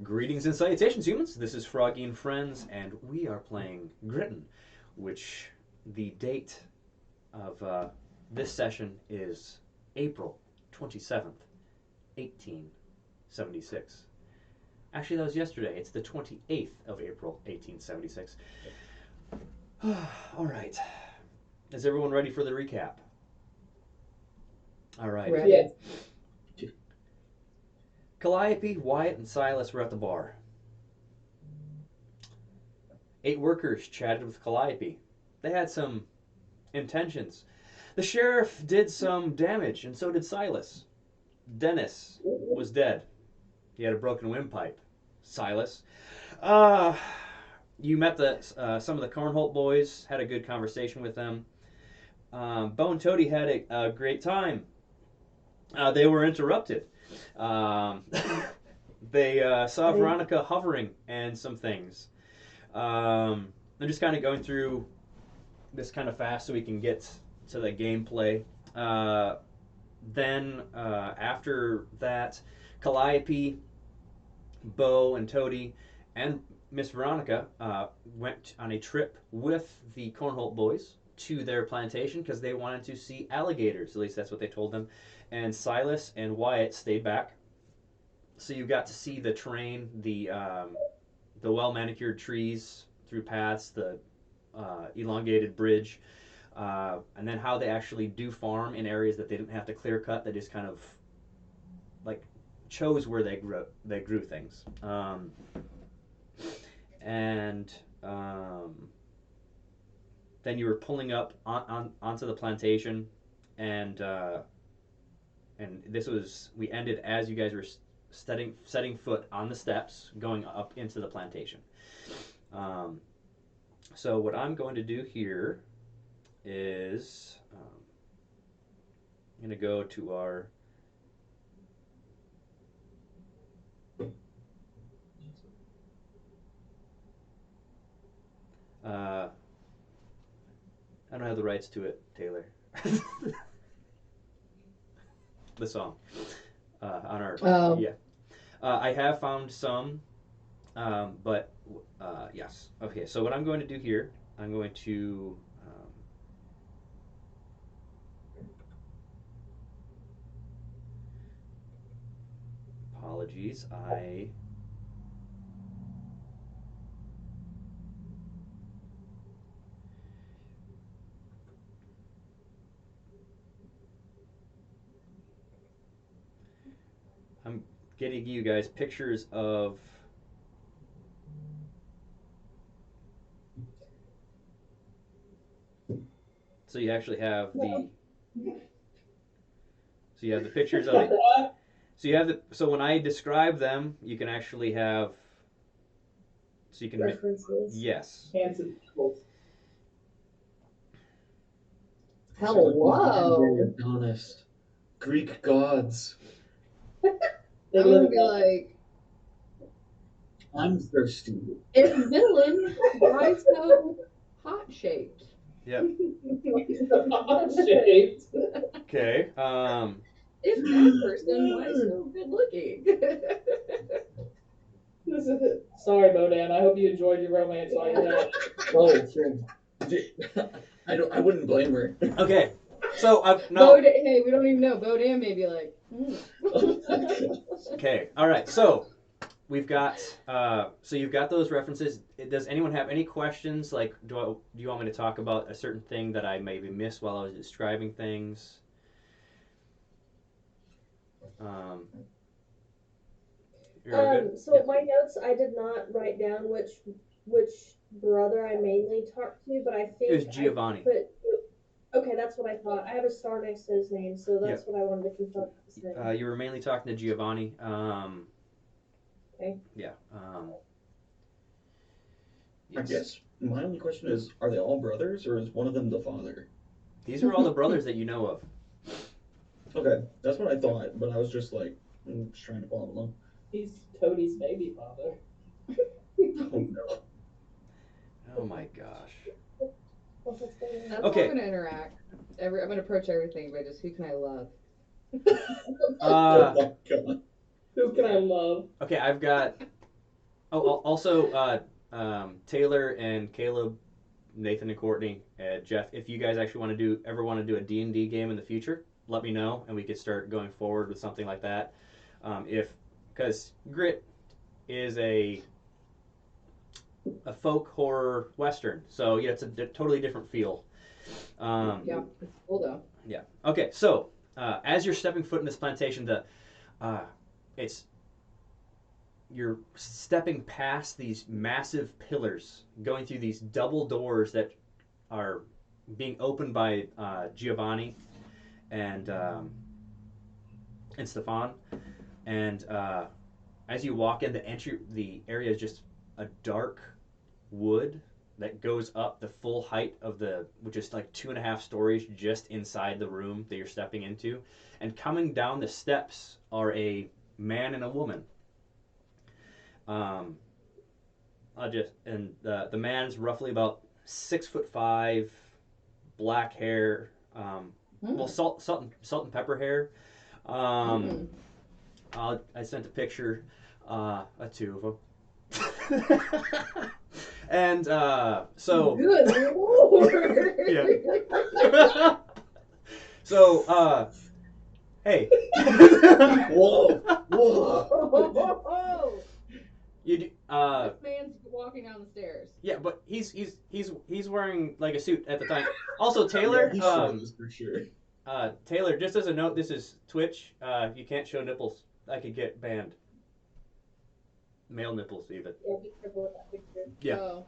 Greetings and salutations, humans. This is Froggy and Friends, and we are playing Gritten, which the date of this session is April 27th, 1876. Actually, that was yesterday. It's the 28th of April, 1876. All right. Is everyone ready for the recap? All right. Ready. Yes. Calliope, Wyatt, and Silas were at the bar. 8 workers chatted with Calliope. They had some intentions. The sheriff did some damage, and so did Silas. Dennis was dead. He had a broken windpipe. Silas. You met some of the Cornholt boys, had a good conversation with them. Bo and Toady had a great time. They were interrupted. They saw Veronica hovering and some things. I'm just kind of going through this kind of fast so we can get to the gameplay. Then after that, Calliope, Bo, and Toady, and Miss Veronica went on a trip with the Cornholt boys to their plantation because they wanted to see alligators. At least that's what they told them. And Silas and Wyatt stayed back. So you got to see the terrain, the well manicured trees through paths, the elongated bridge, and then how they actually do farm in areas that they didn't have to clear cut. They just kind of like chose where they grew things. And then you were pulling up onto the plantation, and this was, we ended as you guys were setting foot on the steps going up into the plantation. So what I'm going to do here is I'm going to go to our I don't have the rights to it, Taylor. The song on our yeah. I have found some, but yes. Okay, so what I'm going to do here, I'm going to apologies. I'm getting you guys pictures of so you actually have the so you have the pictures of it. So you have so when I describe them, you can actually have so you can references. Yes. Handsome. Hello. Honest. Greek gods. I'm gonna be like, I'm thirsty. if villain, why so hot shaped? Yep. Hot shaped. Okay. If that person, why so good looking? Sorry, Bodan. I hope you enjoyed your romance while you had. Oh, sure. I wouldn't blame her. Okay. So no. Hey, we don't even know. Bodan may be like, Okay. All right. So we've got so you've got those references. Does anyone have any questions? Like, do you want me to talk about a certain thing that I maybe missed while I was describing things? So my notes, I did not write down which brother I mainly talked to, but I think it was Giovanni. Okay, that's what I thought. I have a star next to his name, so that's what I wanted to confirm. His name. You were mainly talking to Giovanni. Okay. Yeah. I guess my only question is, are they all brothers, or is one of them the father? These are all the brothers that you know of. Okay, that's what I thought, but I was just like, just trying to follow along. He's Toadie's baby father. Oh no. Oh my gosh. that's Okay. how I'm gonna interact. I'm gonna approach everything by just who can I love? Oh my god. Who can I love? Okay, I've got Also, Taylor and Caleb, Nathan and Courtney, Jeff. If you guys actually want to do a D&D game in the future, let me know, and we could start going forward with something like that. If because Grit is a folk horror western, so yeah, it's a totally different feel. Yeah, it's cool though. Yeah. Okay. So as you're stepping foot in this plantation, it's you're stepping past these massive pillars, going through these double doors that are being opened by Giovanni and Stefan. And as you walk in, the area is just a dark wood that goes up the full height of which is like 2.5 stories just inside the room that you're stepping into. And coming down the steps are a man and a woman. Um, the man's roughly about 6'5", black hair, well, salt and pepper hair. Um, I sent a picture, two of them. And so Good lord. yeah. So hey. Whoa, whoa. You This man's walking down the stairs. yeah, but he's wearing like a suit at the time. Also, Yeah, Taylor, he's shirtless for sure. Taylor, just as a note, this is Twitch. If you can't show nipples, I could get banned. Male nipples, even. Yeah, be careful with that picture. Yeah. Oh.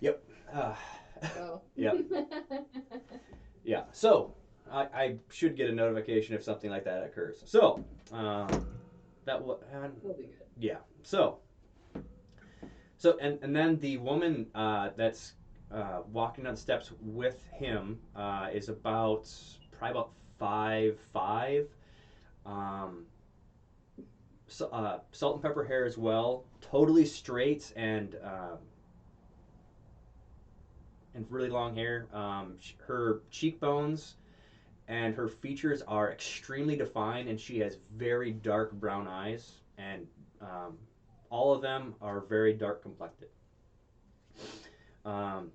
Yep. Oh. Yeah. Yeah. So I should get a notification if something like that occurs. So We'll be good. yeah. And then the woman that's walking down the steps with him is probably about 5'5". Salt and pepper hair as well, totally straight and really long hair. Her cheekbones and her features are extremely defined, and she has very dark brown eyes, and all of them are very dark complected.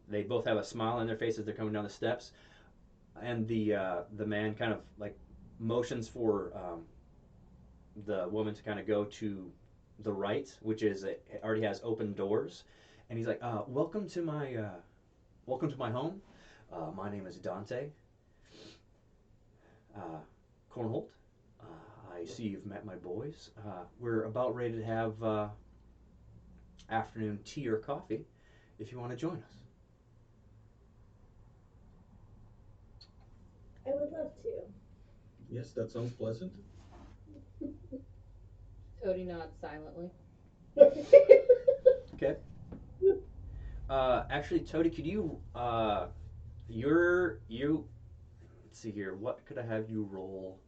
They both have a smile on their face as they're coming down the steps, and the man kind of like motions for the woman to kind of go to the right, which is it already has open doors, and he's like, "Welcome to my home. My name is Dante Cornholt. I see you've met my boys. We're about ready to have afternoon tea or coffee, if you want to join us." I would love to. Yes, that sounds pleasant. Toady nods silently. Okay. Actually, Toady, could you let's see here. What could I have you roll?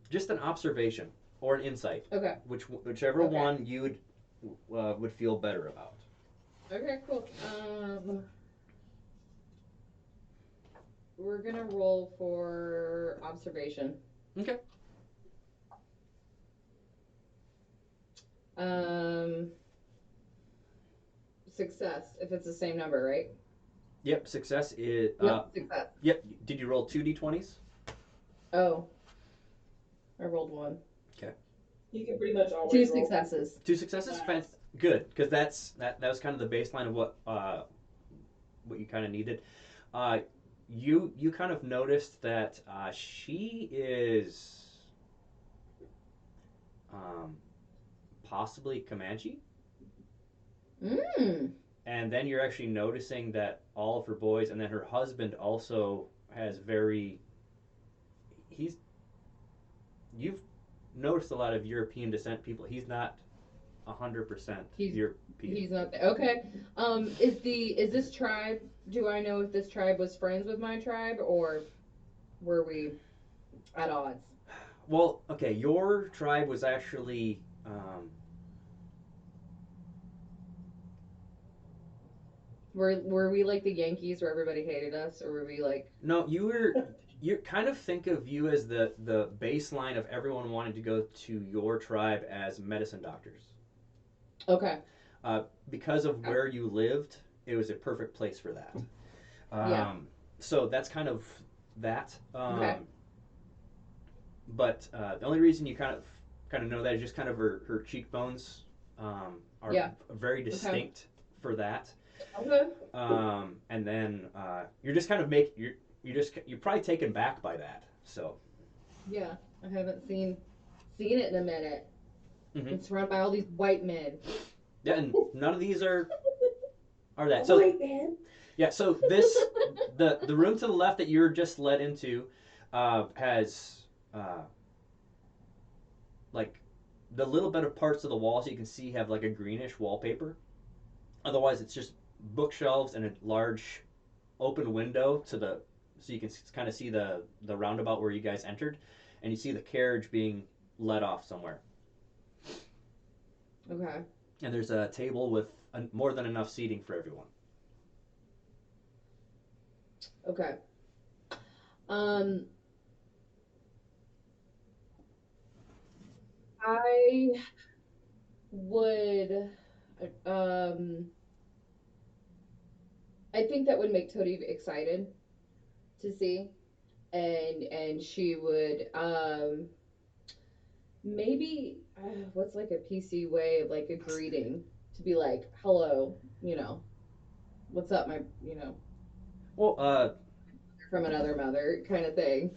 Just an observation or an insight, Okay. whichever Okay. one you would feel better about. Okay, cool. We're gonna roll for observation. Okay. Success, if it's the same number, right? Yep. Success is. Yep, success. Yep. Did you roll 2d20s? Oh. I rolled one. Okay. You can pretty much always Two roll. successes. 2 successes. Nice. Good, because that was kind of the baseline of what you kind of needed. You kind of noticed that she is possibly Comanche. And then you're actually noticing that all of her boys, and then her husband also has you've noticed a lot of European descent people. He's not 100% European. He's not there. Okay. Is this tribe, do I know if this tribe was friends with my tribe, or were we at odds? Well, okay, your tribe was actually Were we like the Yankees where everybody hated us, or were we like no, You kind of think of you as the baseline of everyone wanting to go to your tribe as medicine doctors. Okay. Uh, because of where you lived, it was a perfect place for that. Yeah. So that's kind of that. Okay. But the only reason you kind of know that is just kind of her cheekbones are Yeah. very Okay. distinct for that. Okay. And then you're just kind of make you're probably taken back by that. So Yeah. I haven't seen it in a minute. hmm Been surrounded by all these white men. yeah, and none of these are that. So White man. yeah, so this the room to the left that you're just led into has uh, like the little bit of parts of the walls you can see have like a greenish wallpaper. Otherwise, it's just bookshelves and a large open window to the so you can kind of see the roundabout where you guys entered, and you see the carriage being led off somewhere. Okay. And there's a table with more than enough seating for everyone. Okay. Um, I would, um, I think that would make Toady excited to see, and she would, maybe, what's like a PC way of like a greeting to be like, hello, what's up, my, Well, from another mother kind of thing.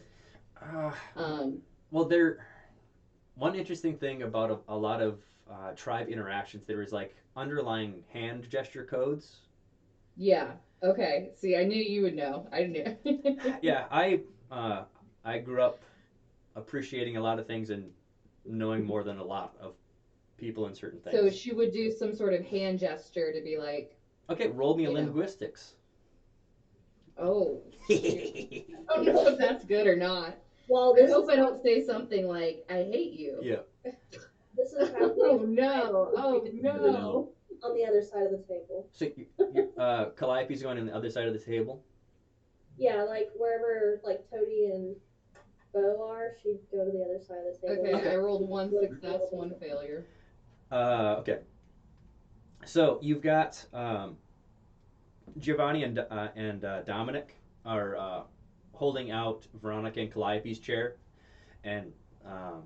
uh, Um, well, there. One interesting thing about a lot of tribe interactions, there is like underlying hand gesture codes. yeah. Okay. See, I knew you would know. I knew. Yeah, uh, I grew up appreciating a lot of things and knowing more than a lot of people in certain So things. she would do some sort of hand gesture to be like, Okay, roll me a you know, linguistics. oh, shoot. Yeah. I don't know if that's good or not. Well, I this hope is I don't say something like, I hate you. this is happening Oh no. Oh Never know. no. on the other side of the table. So Calliope's going on the other side of the table. Yeah, like wherever like Toady and Bo are, she'd go to the other side of the table. Okay, Okay. I rolled one Look a success, little one bit. failure. Okay. So you've got Giovanni and Dominic are holding out Veronica and Calliope's chair, and um,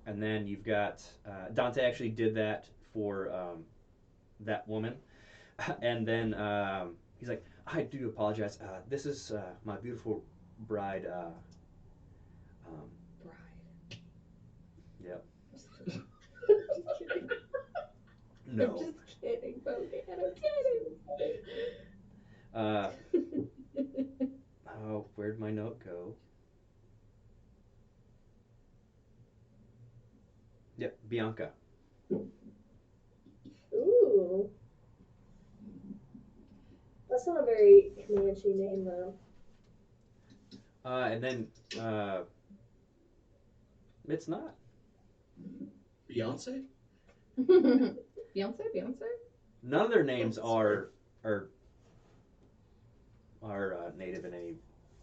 and then you've got Dante actually did that for that woman, and then he's like, I do apologize. This is my beautiful bride. Um, Bride. yeah. Just kidding. I'm No. just kidding, Bogan. I'm Uh, kidding. oh, where'd my note go? Yep, Bianca. Ooh, that's not a very Comanche name though. And then it's not. Beyonce? Beyonce, Beyonce. None of their names are native in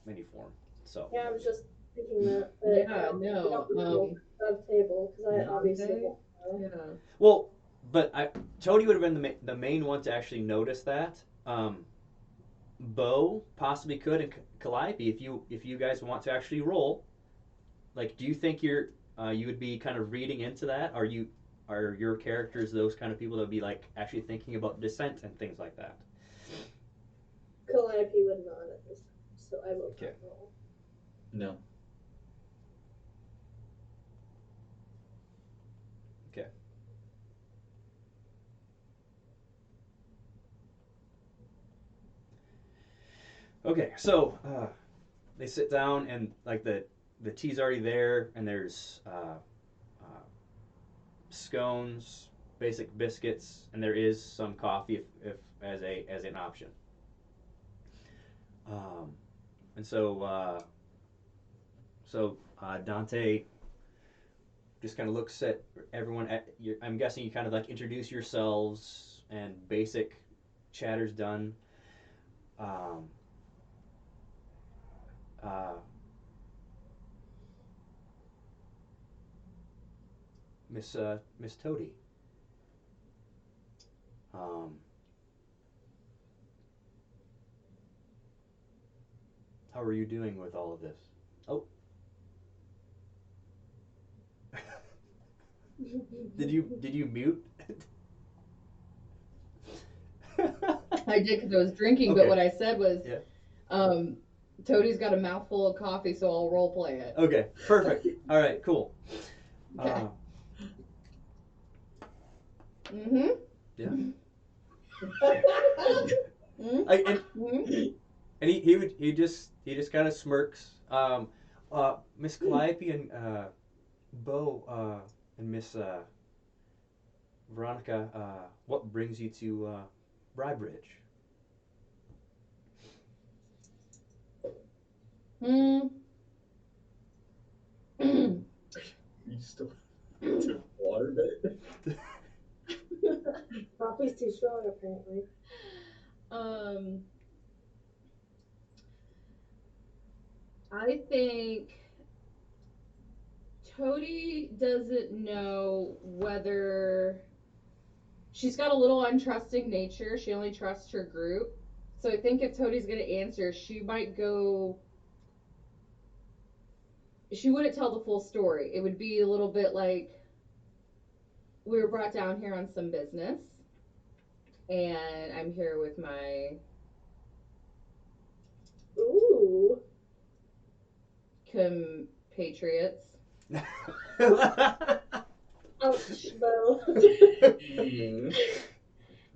any form. So. Yeah, I was just thinking that, but Yeah, I no. don't know of table because I obviously Dante. won't know. Yeah. Well, but Tony would have been the main one to actually notice that. Bo possibly could, and Calliope, if you guys want to actually roll, like, do you think you would be kind of reading into that? Are your characters those kind of people that would be like actually thinking about descent and things like that? Calliope would not at this time, so I will Okay. not roll. No. Okay. Okay. So they sit down and like the tea's already there, and there's scones, basic biscuits, and there is some coffee if as an option. Um, and so Dante just kind of looks at everyone. I'm guessing you kind of like introduce yourselves and basic chatter's done. Um, uh, Miss Toady. Um, how are you doing with all of this? Oh, did you mute? I did because I was drinking, but Okay. what I said was, Yeah. um, Toadie's got a mouthful of coffee, so I'll role play it. Okay. Perfect. All right. Cool. Okay. Uh, Mm-hmm. yeah. Mm-hmm. And he just kind of smirks. Miss Calliope and Bo and Miss Veronica, what brings you to Brybridge? Mm-hmm. You still took water, babe? Coffee's too strong, apparently. um, I think Toadie doesn't know whether she's got a little untrusting nature. She only trusts her group. So I think if Toadie's going to answer, she might go. She wouldn't tell the full story. It would be a little bit like we were brought down here on some business, and I'm here with my Ooh. compatriots. Ouch, Bo. Mm.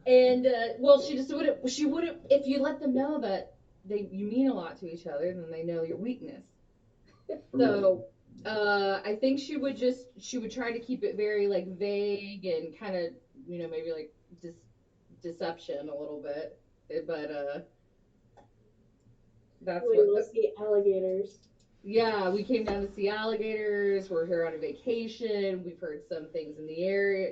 And well, she just wouldn't. She wouldn't. If you let them know that you mean a lot to each other, then they know your weakness. Ooh. So I think she would try to keep it very like vague and kind of maybe like deception a little bit. But that's We what. will see alligators Yeah, we came down to see alligators. We're here on a vacation. We've heard some things in the area.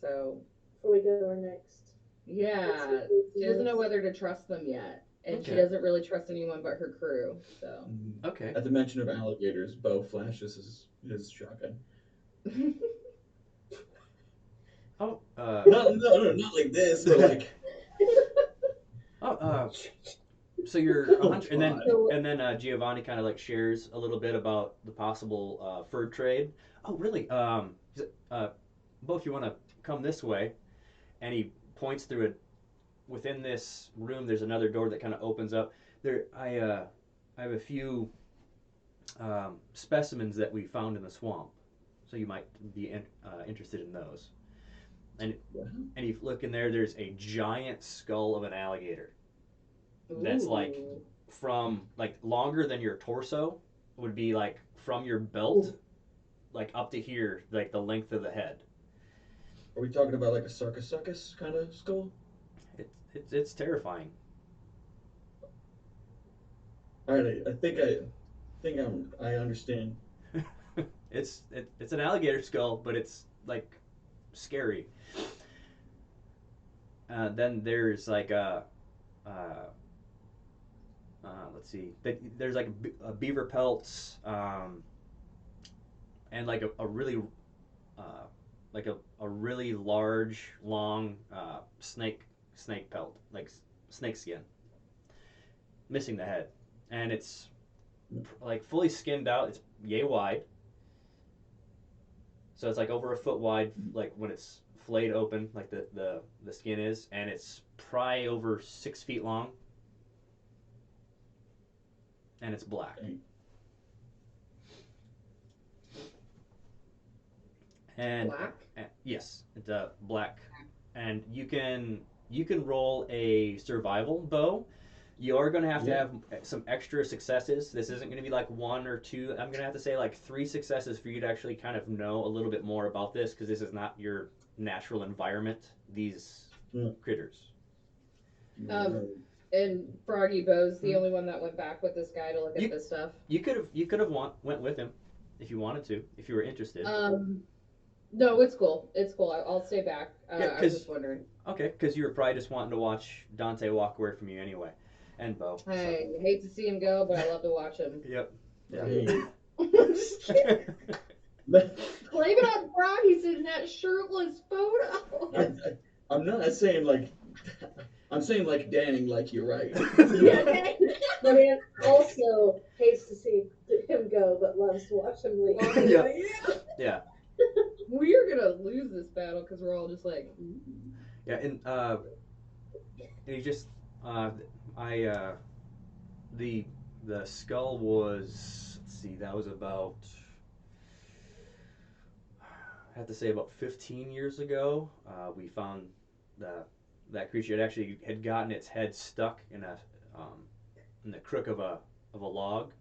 So before we go to our next yeah, she doesn't know destinations. whether to trust them yet, and she Okay. doesn't really trust anyone but her crew. So. Okay. At the mention of alligators, Bo flashes his shotgun. Oh. Not like this, but like Oh. So you're a oh hunter, and then god. So and then Giovanni kind of like shares a little bit about the possible fur trade. Oh, really? Bo, if you want to come this way, and he points through it. Within this room, there's another door that kind of opens up. I have a few specimens that we found in the swamp, so you might be interested in those. And Wow. and you look in there. There's a giant skull of an alligator that's like ooh. from like longer than your torso would be like from your belt like up to here like the length of the head. Are we talking about like a sarcophagus kind of skull? It's terrifying. All right, I understand. It's an alligator skull, but it's like scary. Then there's like uh, let's see. There's like a beaver pelts, and like a really uh, like a really large, long snake pelt, like snake skin, missing the head, and it's like fully skinned out. It's yay wide, so it's like over a foot wide, like when it's flayed open, like the skin is, and it's probably over 6 feet long, and it's black. Dang. And Black. yes, it's black, and you can roll a survival bow. You are going to have to Yeah. have some extra successes. This isn't going to be like one or two. I'm going to have to say like 3 successes for you to actually kind of know a little bit more about this because this is not your natural environment. These Mm. critters. Um, and Froggy Bo's the Hmm. only one that went back with this guy to look at You this stuff. you could have went with him if you wanted to, if you were interested. No, it's cool. It's cool. I'll stay back. Yeah, I was because just wondering. okay, because you were probably just wanting to watch Dante walk away from you anyway. and Bo. I So. hate to see him go, but I love to watch him. Yep. Yeah. Hey. Blame it on Brock. He's in that shirtless photo. I, I'm not saying like, I'm saying like Danning, like you're right. Okay. But then also hates to see him go, but loves to watch him leave. Yeah. Yeah. We're gonna lose this battle because we're all just like, Yeah. And he just I the skull was, let's see, that was about, I have to say, about 15 years ago. We found the that creature had gotten its head stuck um, in the crook of a log,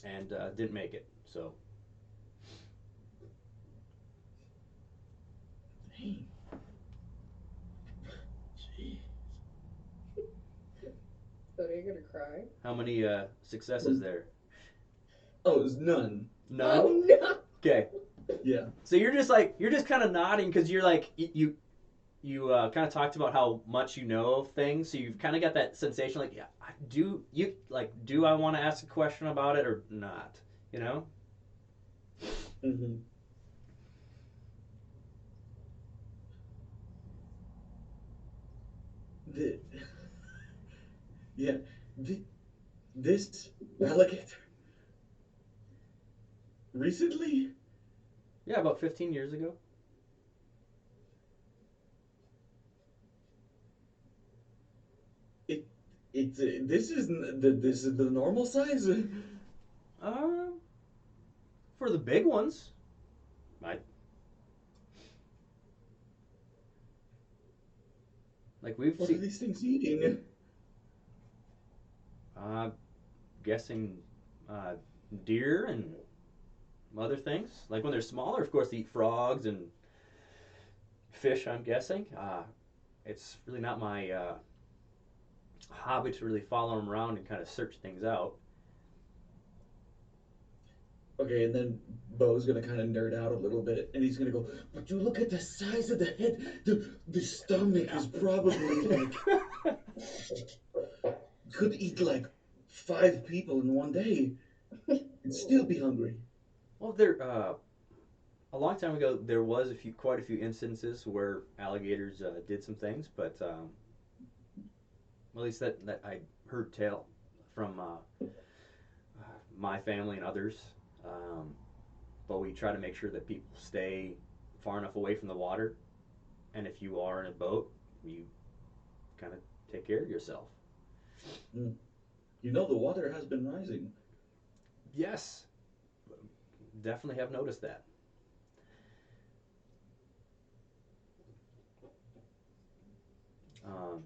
and didn't make it. So Dang. Gee. so are you gonna cry? how many successes there? Oh, it was none. None. Oh no! Okay. Yeah. So you're just kind of nodding because you're like you kind of talked about how much you know of things, so you've kind of got that sensation like, yeah, do I want to ask a question about it or not? You know? Mm-hmm. The, yeah. The, this alligator recently. Yeah, about 15 years ago. It it's this is the normal size. Um, for the big ones, I like we've What are seen. these things eating? Uh, guessing, uh, deer and other things. Like when they're smaller, of course, they eat frogs and fish. I'm guessing. It's really not my hobby to really follow them around and kind of search things out. Okay, and then Bo's gonna kind of nerd out a little bit, and he's gonna go, "But you look at the size of the head. The stomach is probably like could eat like 5 people in one day and still be hungry." Well, a long time ago there was quite a few instances where alligators did some things, but at least that I heard tell from my family and others. Um, but we try to make sure that people stay far enough away from the water, and if you are in a boat, you kind of take care of yourself. Mm. You know the water has been rising. Yes, definitely have noticed that. Um,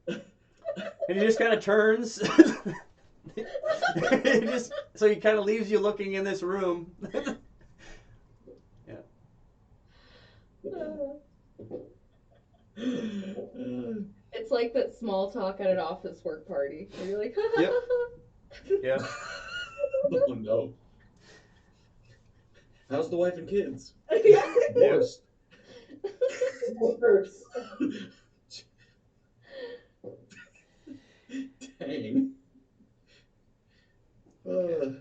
and he just kind of turns. Just so he kind of leaves you looking in this room. Yeah. It's like that small talk at an office work party where you're like, Yep. Yep. Oh no. How's the wife and kids? Yep. Divorced. Hurts. Dang. Okay.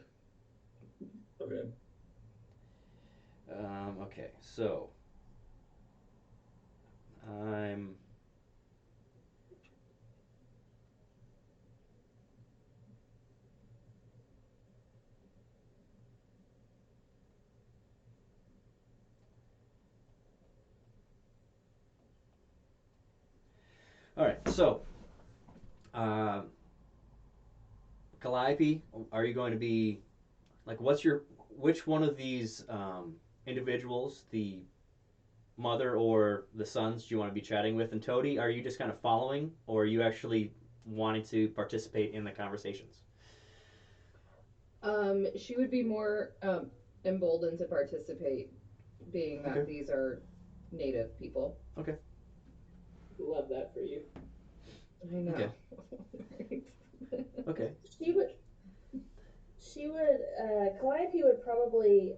Okay. Okay. So I'm. All right. So, um, Calliope, are you going to be like? Which one of these individuals, the mother or the sons, do you want to be chatting with? And Toady, are you just kind of following, or are you actually wanting to participate in the conversations? she would be more emboldened to participate, being that Okay. these are native people. Okay. Love that for you. I Okay. know. Right? Okay. She would. Calliope would probably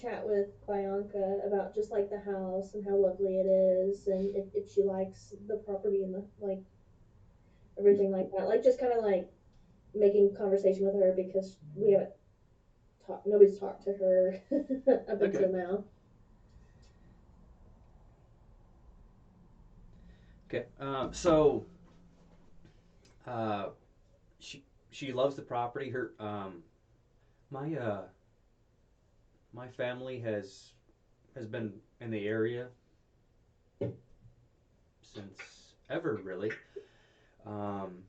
chat with Bianca about just like the house and how lovely it is, and if she likes the property and the like everything like that. Like just kind of like making conversation with her because we haven't talked. Nobody's talked to her up Okay. until now. Okay. So uh, she loves the property. Her my my family has been in the area since ever really. Um,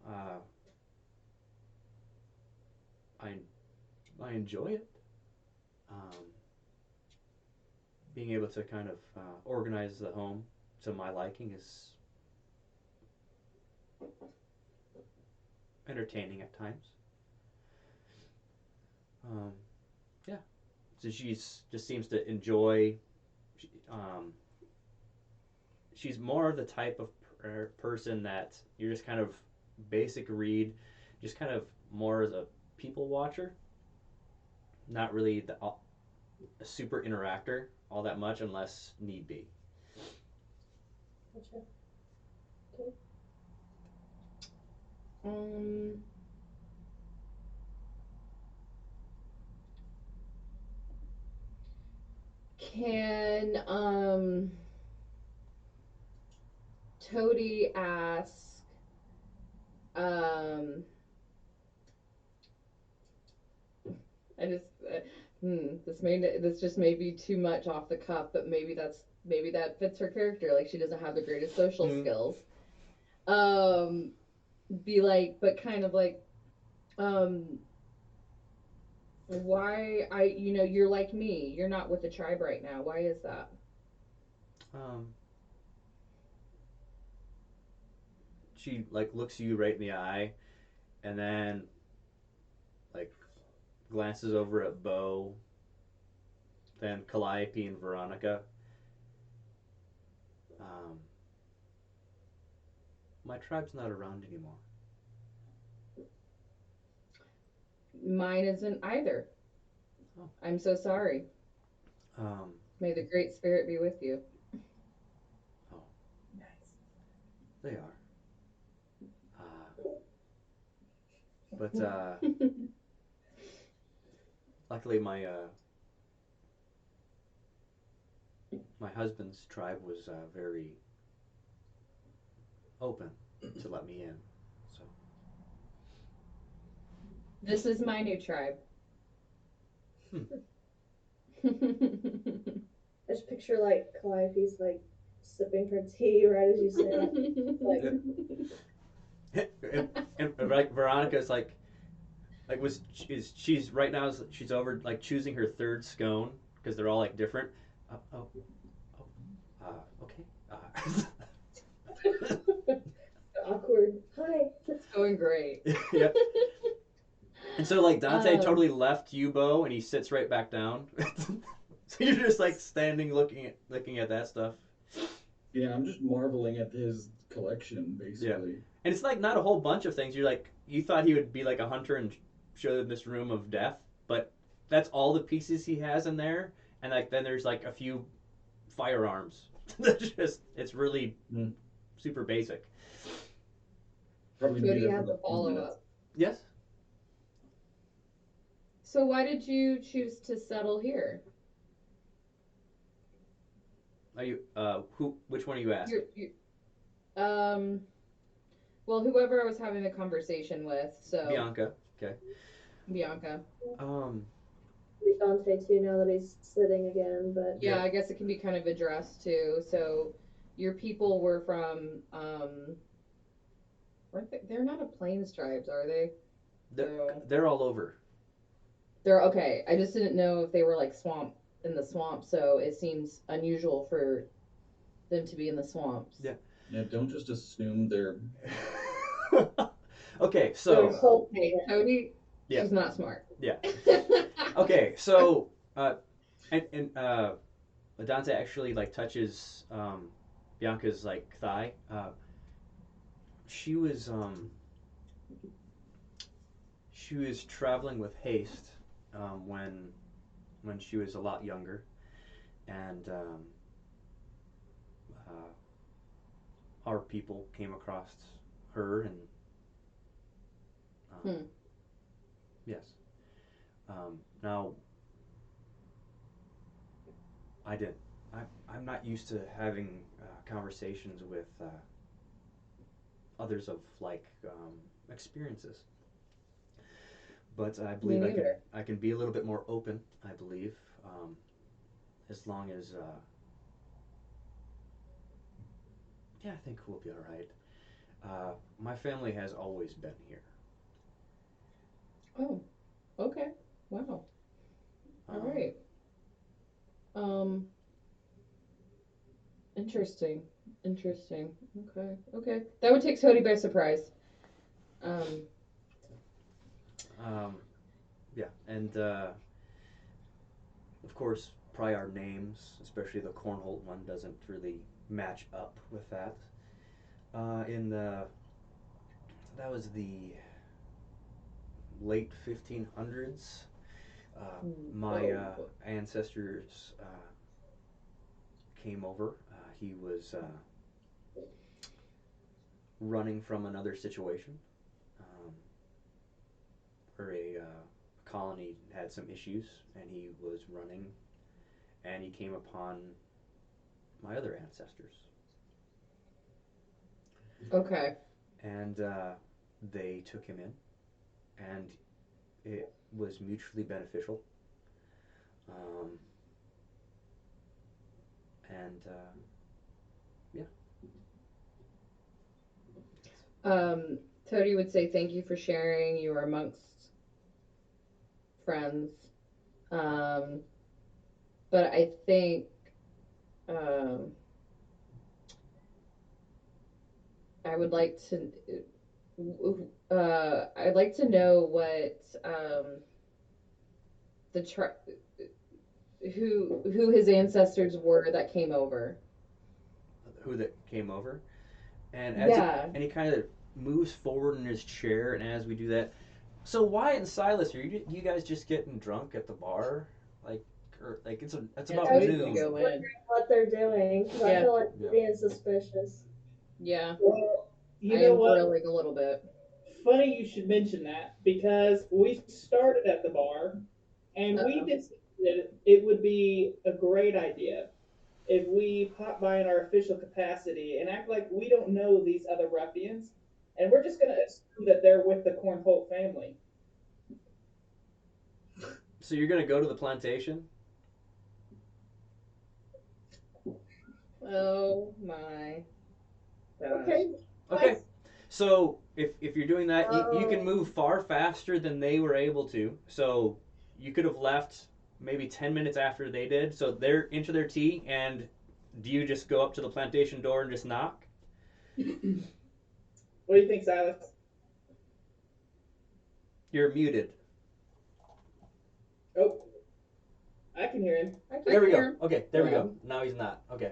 uh, I I enjoy it. Um, being able to kind of organize the home to my liking is entertaining at times. Um, yeah, so she's just seems to enjoy. She, she's more of the type of person that you're just kind of basic read, just kind of more as a people watcher, not really a super interactor all that much unless need be. Gotcha. Okay. Um, can Toady ask um I just this just may be too much off the cuff, but maybe that fits her character. Like she doesn't have the greatest social Mm. skills. Um, be like, but kind of like, um, why you're like me. You're not with the tribe right now. Why is that? Um, she like looks you right in the eye, and then like glances over at Bo, then Calliope and Veronica. Um, my tribe's not around anymore. Mine isn't either. Oh. I'm so sorry. Um, May the great spirit be with you. oh, Nice. they are. But luckily, my husband's tribe was very open to let me in. So This is my new tribe. hmm. I just picture like Calliope's like sipping her tea right as you say that. Like, And like Veronica's like was is she's right now she's over like choosing her third scone because they're all like different. Oh, oh, okay. awkward. Hi. It's going great. Yeah. And so like Dante Um, totally left Yubo and he sits right back down. So you're just like standing looking at that stuff. Yeah, I'm just marveling at his collection, Yeah. basically. And it's like not a whole bunch of things. You're like you thought he would be like a hunter and show them this room of death, but that's all the pieces he has in there. And like then there's like a few firearms. It's really Mm. super basic. Probably be Cody there for has a about 10 follow minutes. up. Yes. So why did you choose to settle here? Are you who which one are you You're, asking? you um well, whoever I was having the conversation with, so Bianca. Okay. Bianca. Um With Dante too now that he's sitting again, but Yeah, yeah. I guess it can be kind of addressed too. So your people were from weren't they, they're not a plains tribes, are they? They're So they're all over. they're okay. I just didn't know if they were like swamp in the swamp, so it seems unusual for them to be in the swamps. Yeah. Yeah, don't just assume they're. Okay, they're so whole. Hey, Cody, yeah, she's not smart. yeah. Okay, so and Dante actually like touches Bianca's like thigh. She was she was traveling with haste when she was a lot younger, and uh, our people came across her, and Hmm. yes. Now I did. I'm not used to having conversations with others of like experiences, but I Me believe neither. I can be a little bit more open. I believe, as long as yeah, I think we'll be all right. My family has always been here. Oh, okay. Wow. All Um, right. Um, interesting. Interesting. Okay. Okay. That would take Cody by surprise. Um, um, yeah, and of course, probably our names, especially the Cornholt one, doesn't really match up with that. In the that was the late 1500s. My oh, ancestors came over. He was running from another situation um, where a colony had some issues, and he was running, and he came upon my other ancestors, okay. and they took him in, and it was mutually beneficial. Um, and yeah, Um, Cody would say thank you for sharing. You are amongst friends. Um, but I think um, I would like to. I'd like to know what the who his ancestors were that came over. who that came over, and Yeah. he kind of moves forward in his chair, and as we do that, so Wyatt and Silas, are you guys just getting drunk at the bar, like, or like it's Yeah, about I was Tody's gonna noon. just go in. wondering what they're doing because I Yeah. feel like Yeah. they're being suspicious. Yeah. Well, you I know am what? grilling a little bit. Funny you should mention that because we started at the bar and we Uh-oh. decided it would be a great idea if we pop by in our official capacity and act like we don't know these other ruffians, and we're just going to assume that they're with the Cornholt family. So you're gonna go to the plantation? Oh my gosh. Okay, Okay. What? So if you're doing that, you can oh, move far faster than they were able to. So you could have left maybe 10 minutes after they did. So they're into their tea, and do you just go up to the plantation door and just knock? What do you think, Silas? You're muted. Oh, I can hear him. I I There can. we can go. hear him. Okay, there we go. Hello. Now he's not. Okay.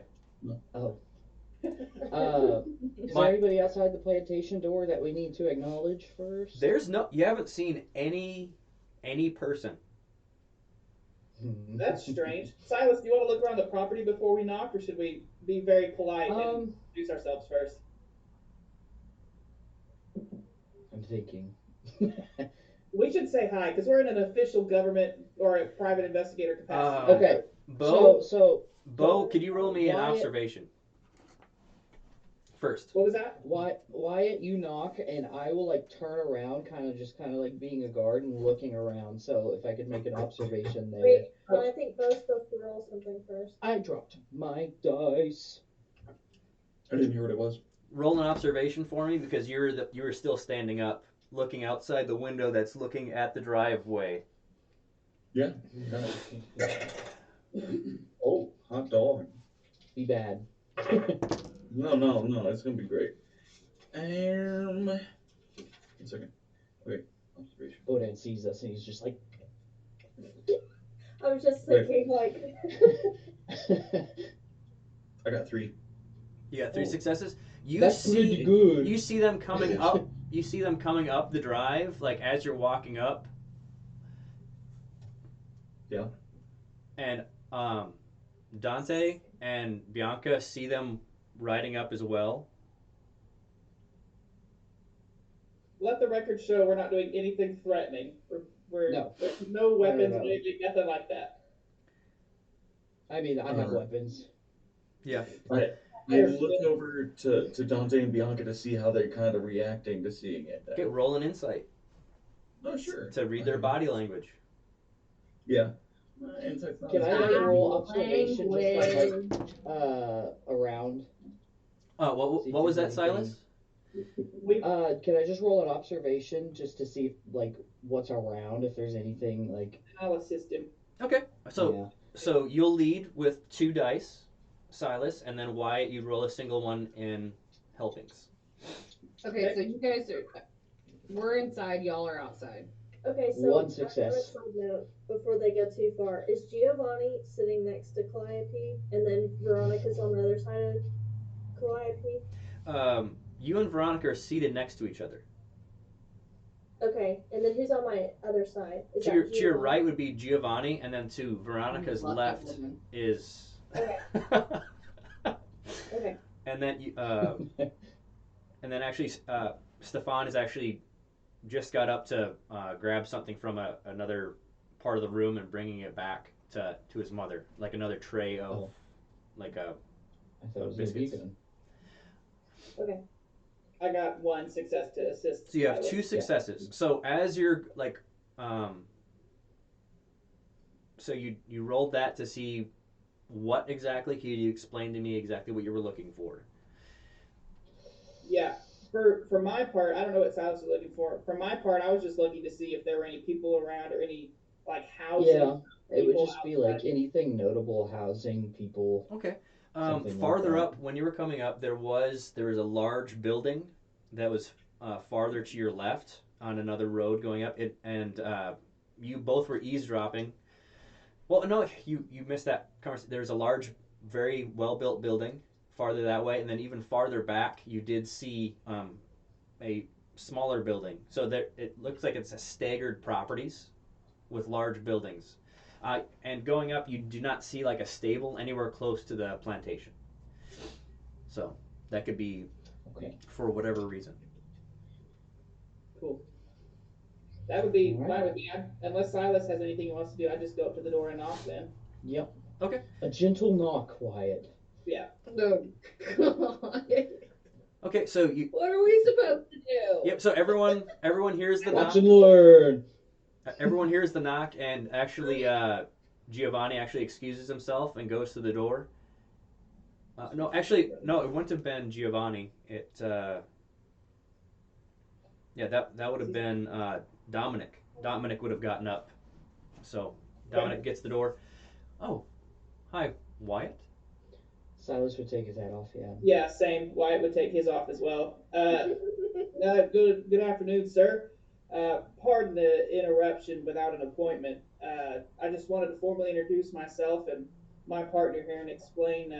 Oh. Is there My anybody outside the plantation door that we need to acknowledge first? there's no you haven't seen any person. That's strange. Silas, do you want to look around the property before we knock, or should we be very polite and um, introduce ourselves first? I'm thinking. We should say hi because we're in an official government or a private investigator capacity Um, now. Okay, so Bo, so Bo, so could you roll me an Wyatt, observation first? What was that? Wyatt, you knock, and I will like turn around, kind of like being a guard and looking around. So if I could make an observation there, Wait, Oh, I think Bo's supposed to roll something first. I dropped my dice. I didn't hear what it was. Roll an observation for me because you were still standing up, looking outside the window that's looking at the driveway. Yeah. Got Oh, hot dog. Be bad. No, no, no. It's gonna be great. 1 second. Okay, observation. Bodan sees us and he's just like, I was just Wait, thinking, like, I got 3. You got three oh, successes. that's pretty You good. see them coming up. You see them coming up the drive, like as you're walking up, Yeah. And Dante and Bianca see them riding up as well. Let the record show we're not doing anything threatening. No, There's no no, no, weapons no. waving, nothing like that. I mean, I have Uh, weapons. Yeah. all right. I You understand. look over to Dante and Bianca to see how they're kind of reacting to seeing it. Okay, roll an insight Oh, sure. to read their body language. Yeah. Insight's not Can as I good like as roll reading. observation just like Language. around? See What if was there's that, anything. Silas? We Can I just roll an observation just to see if, like what's around, if there's anything like I'll assist him. Okay, so yeah. you'll lead with 2 dice, Silas, and then Wyatt, you roll a single one in helpings. Okay, so you guys are. We're inside. Y'all are outside. Okay, so One on a success. side note, before they go too far, is Giovanni sitting next to Calliope, and then Veronica's on the other side of Calliope? You and Veronica are seated next to each other. Okay, and then who's on my other side? Is To that your Giovanni? right would be Giovanni, and then to Veronica's Lucky left woman. is. Okay. Okay. And then actually, Stefan has actually just got up to grab something from another part of the room and bringing it back to his mother, like another tray of Oh. like I thought it was biscuits. a vegan. Okay. I got one success to assist. So you have Silas. 2 successes. So as you're like, so you rolled that to see what exactly. Can you explain to me exactly what you were looking for? Yeah. For my part, I don't know what Silas was looking for. For my part, I was just looking to see if there were any people around or any like housing Yeah, it would people just be outside. like anything notable, housing, people, Okay. something like Farther that. up, when you were coming up, there was a large building that was farther to your left on another road going up. And you both were eavesdropping. Well, no, you missed that conversation. There's a large, very well built building farther that way, and then even farther back, you did see a smaller building. So there, it looks like it's a staggered properties with large buildings. And going up, you do not see like a stable anywhere close to the plantation. So that could be Okay. for whatever reason. Cool. That would be All right. fine with me. Unless Silas has anything he wants to do, I just go up to the door and knock. Then, Yep. Okay. A gentle knock, Wyatt. yeah. No. God. Okay. So you. What are we supposed to do? Yep. So everyone hears the Watch knock. and learn. Everyone hears the knock, and actually, Giovanni actually excuses himself and goes to the door. No, actually, no. It wouldn't have been Giovanni. Yeah, that would have been Dominic. Dominic would have gotten up. So Dominic gets the door. Oh, hi, Wyatt. Silas would take his hat off, yeah. Yeah, same. Wyatt would take his off as well. Good afternoon, sir. Pardon the interruption without an appointment. I just wanted to formally introduce myself and my partner here and explain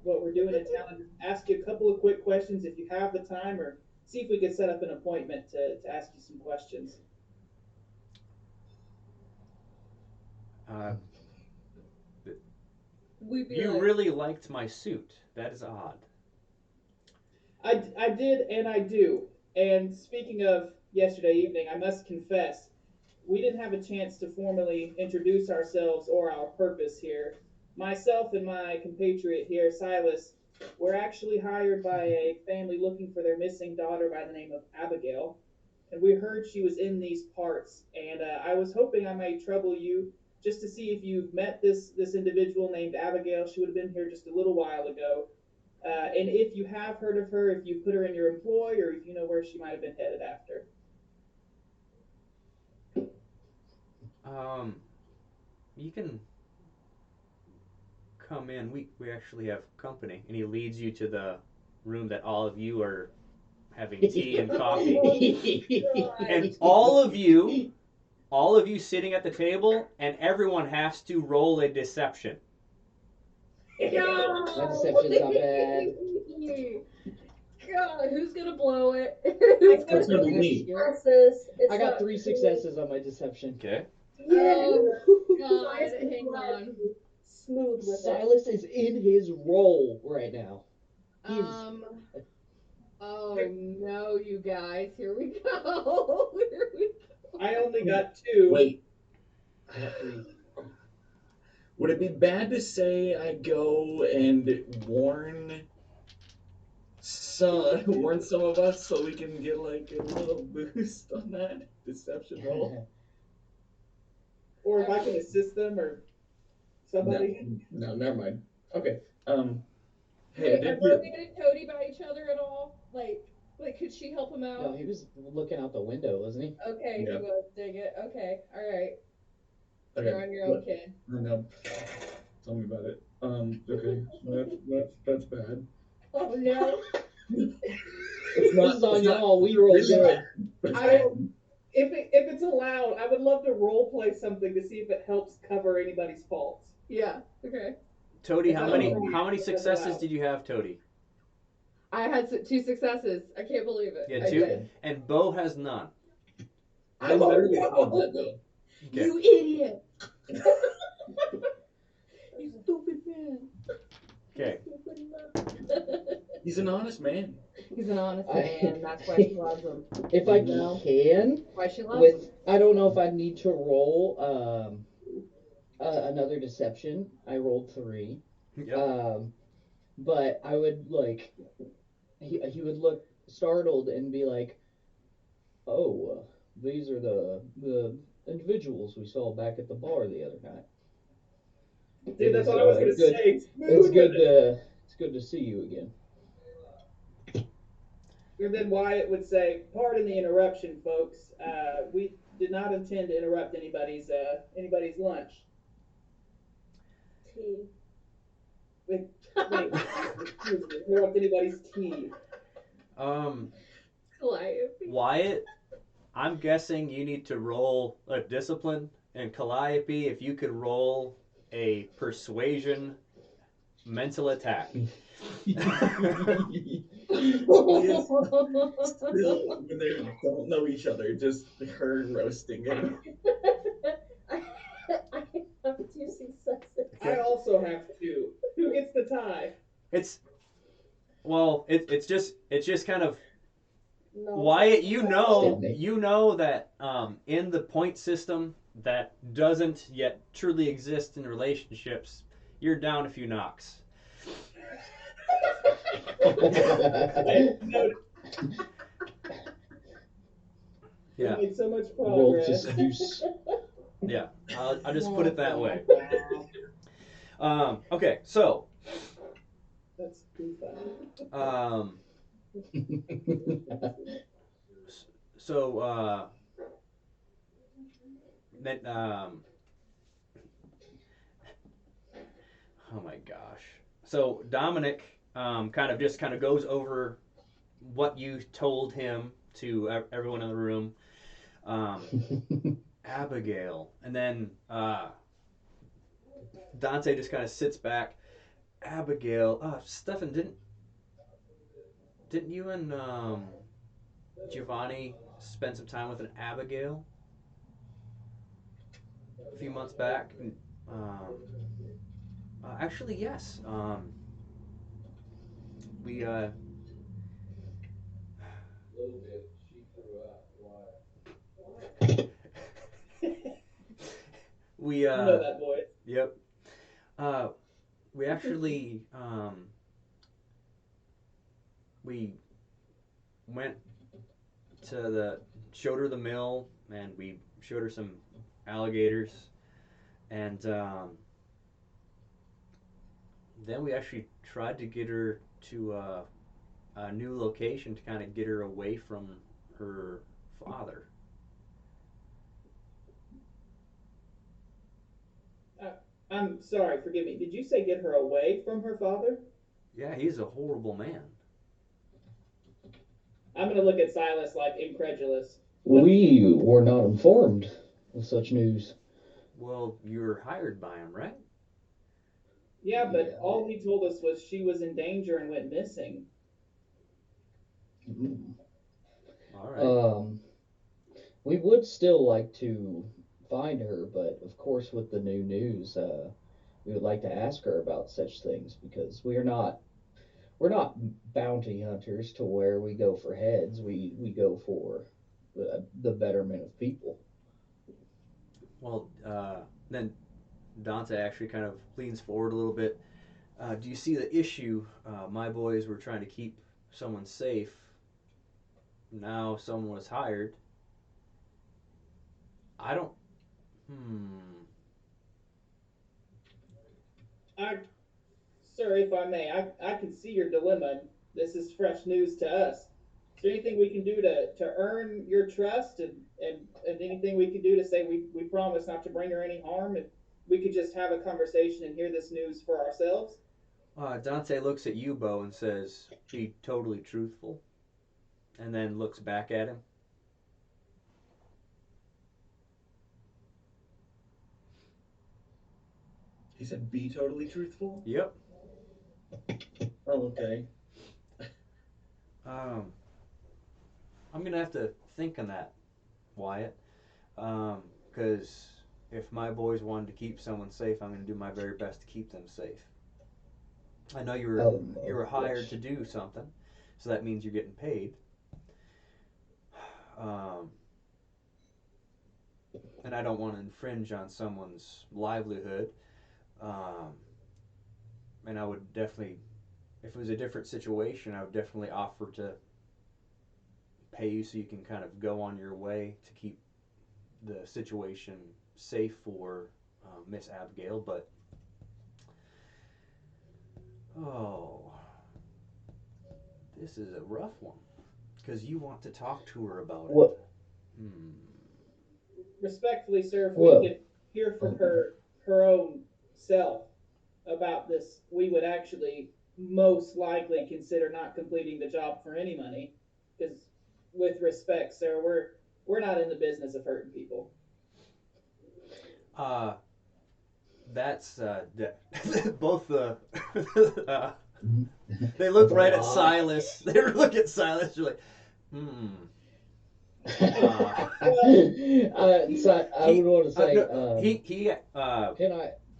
what we're doing in town and just ask you a couple of quick questions if you have the time, or see if we could set up an appointment to ask you some questions. Uh, We'd be you like, really liked my suit. That is odd. I did and I do. And speaking of yesterday evening, I must confess, we didn't have a chance to formally introduce ourselves or our purpose here. Myself and my compatriot here, Silas, were actually hired by a family looking for their missing daughter by the name of Abigail. And we heard she was in these parts. And I was hoping I might trouble you just to see if you've met this individual named Abigail. She would have been here just a little while ago. And if you have heard of her, if you put her in your employ, or if you know where she might have been headed after. Um, you can come in. We actually have company, and he leads you to the room that all of you are having tea and coffee, and all of you sitting at the table, and everyone has to roll a deception. My deception's not bad. God, who's gonna blow it? I That's gonna be me. Francis, it's I got not 3 successes on my deception. Okay. Yeah. Oh Silas God, is hang glad on. to smooth with it. Silas is in his role right now. He is. Um. Oh no, you guys. Here we go. Here we I only got two. Wait, I got three. would it be bad to say I go and warn some of us so we can get like a little boost on that deception roll? Or if I go. can assist them or No, somebody. no, never mind. Okay. Hey, I Wait, are did get. Rogan and Cody by each other at all? Like, could she help him No, out? he was looking out the window, wasn't he? Okay, he Yeah. was. Dang it. Okay, all right. Okay. You're on your own, What? kid. I know. Tell me about it. Okay. That's bad. Oh no. It's This not. is It's on not y'all. We rolled really good. bad, but it's I I will. bad. if it's allowed, I would love to role play something to see if it helps cover anybody's faults. Yeah. Okay. Toady, If how that's many allowed, how many if that's successes allowed. did you have, Toady? I had two successes. I can't believe it. Yeah, I That's two, did. good. and Bo has none. I Oh literally called no! that though. Okay, You idiot! You stupid man. okay. He's an honest man. He's an honest I, man. That's why she loves him. if I You know can, why she loves him. with I don't know if I need to roll another deception. I rolled three. Yep. Um, but I would like he would look startled and be like, "Oh, these are the individuals we saw back at the bar the other night. It Dude, that's is what I was gonna good. say. It's Smooth with good it. to it's good to see you again." And then Wyatt would say, "Pardon the interruption, folks. We did not intend to interrupt anybody's lunch. Tea. Wait, thank you. Excuse me. Interrupt anybody's tea. Um, Calliope. Wyatt, I'm guessing you need to roll a discipline, and Calliope, if you could roll a persuasion mental attack. He is still when they don't know each other, just her roasting him. I, I have two successes. I Okay. also have two. Who gets the tie? It's it's just kind of No, Wyatt. Stalemate. You know that in the point system that doesn't yet truly exist in relationships, you're down a few knocks. I noticed we Yeah, made so much Roll to progress. seduce. yeah. I'll just put it that way. Wow. Okay, so That's too funny. um, so then oh my gosh. So Dominic kind of goes over what you told him to everyone in the room. Um, Abigail, and then Dante just kind of sits back. Abigail, Stefan, didn't you and Giovanni spend some time with an Abigail a few months back? And, actually, yes. We we You know that voice. yep. Uh, we actually we went to the showed her the mill, and we showed her some alligators, and then we actually tried to get her to a new location to kind of get her away from her father. Uh, I'm sorry, forgive me. Did you say get her away from her father? Yeah, he's a horrible man. I'm gonna look at Silas like incredulous. What? We were not informed of such news. Well, you're hired by him, right? Yeah, but Yeah. all he told us was she was in danger and went missing. Mm. All right. Um, we would still like to find her, but of course, with the new news, we would like to ask her about such things because we're not bounty hunters to where we go for heads. We go for the betterment of people. Well, then Dante actually kind of leans forward a little bit. Do you see the issue? My boys were trying to keep someone safe. Now someone was hired. I don't. Hmm. I, sir, if I may, I can see your dilemma. And this is fresh news to us. Is there anything we can do to earn your trust, and anything we can do to say we promise not to bring her any harm, and we could just have a conversation and hear this news for ourselves? Dante looks at you, Bo, and says, "Be totally truthful," and then looks back at him. He said, "Be totally truthful." Yep. Oh, okay. Um, I'm gonna have to think on that, Wyatt. Because if my boys wanted to keep someone safe, I'm gonna do my very best to keep them safe. I know you Of were hired to course. do something, so that means you're getting paid. Um, and I don't want to infringe on someone's livelihood. Um, and I would definitely, if it was a different situation, I would definitely offer to pay you so you can kind of go on your way to keep the situation safe for Miss Abigail. But oh, this is a rough one because you want to talk to her about it. What? Hmm. Respectfully, sir, if we Well, could hear from oh, her own self about this, we would actually most likely consider not completing the job for any money. Because, with respect, sir, we're not in the business of hurting people. Uh, that's both the. uh, they look right at blah. Silas. They look at Silas. You're like, hmm. Uh, Well, So I would he want to say, no he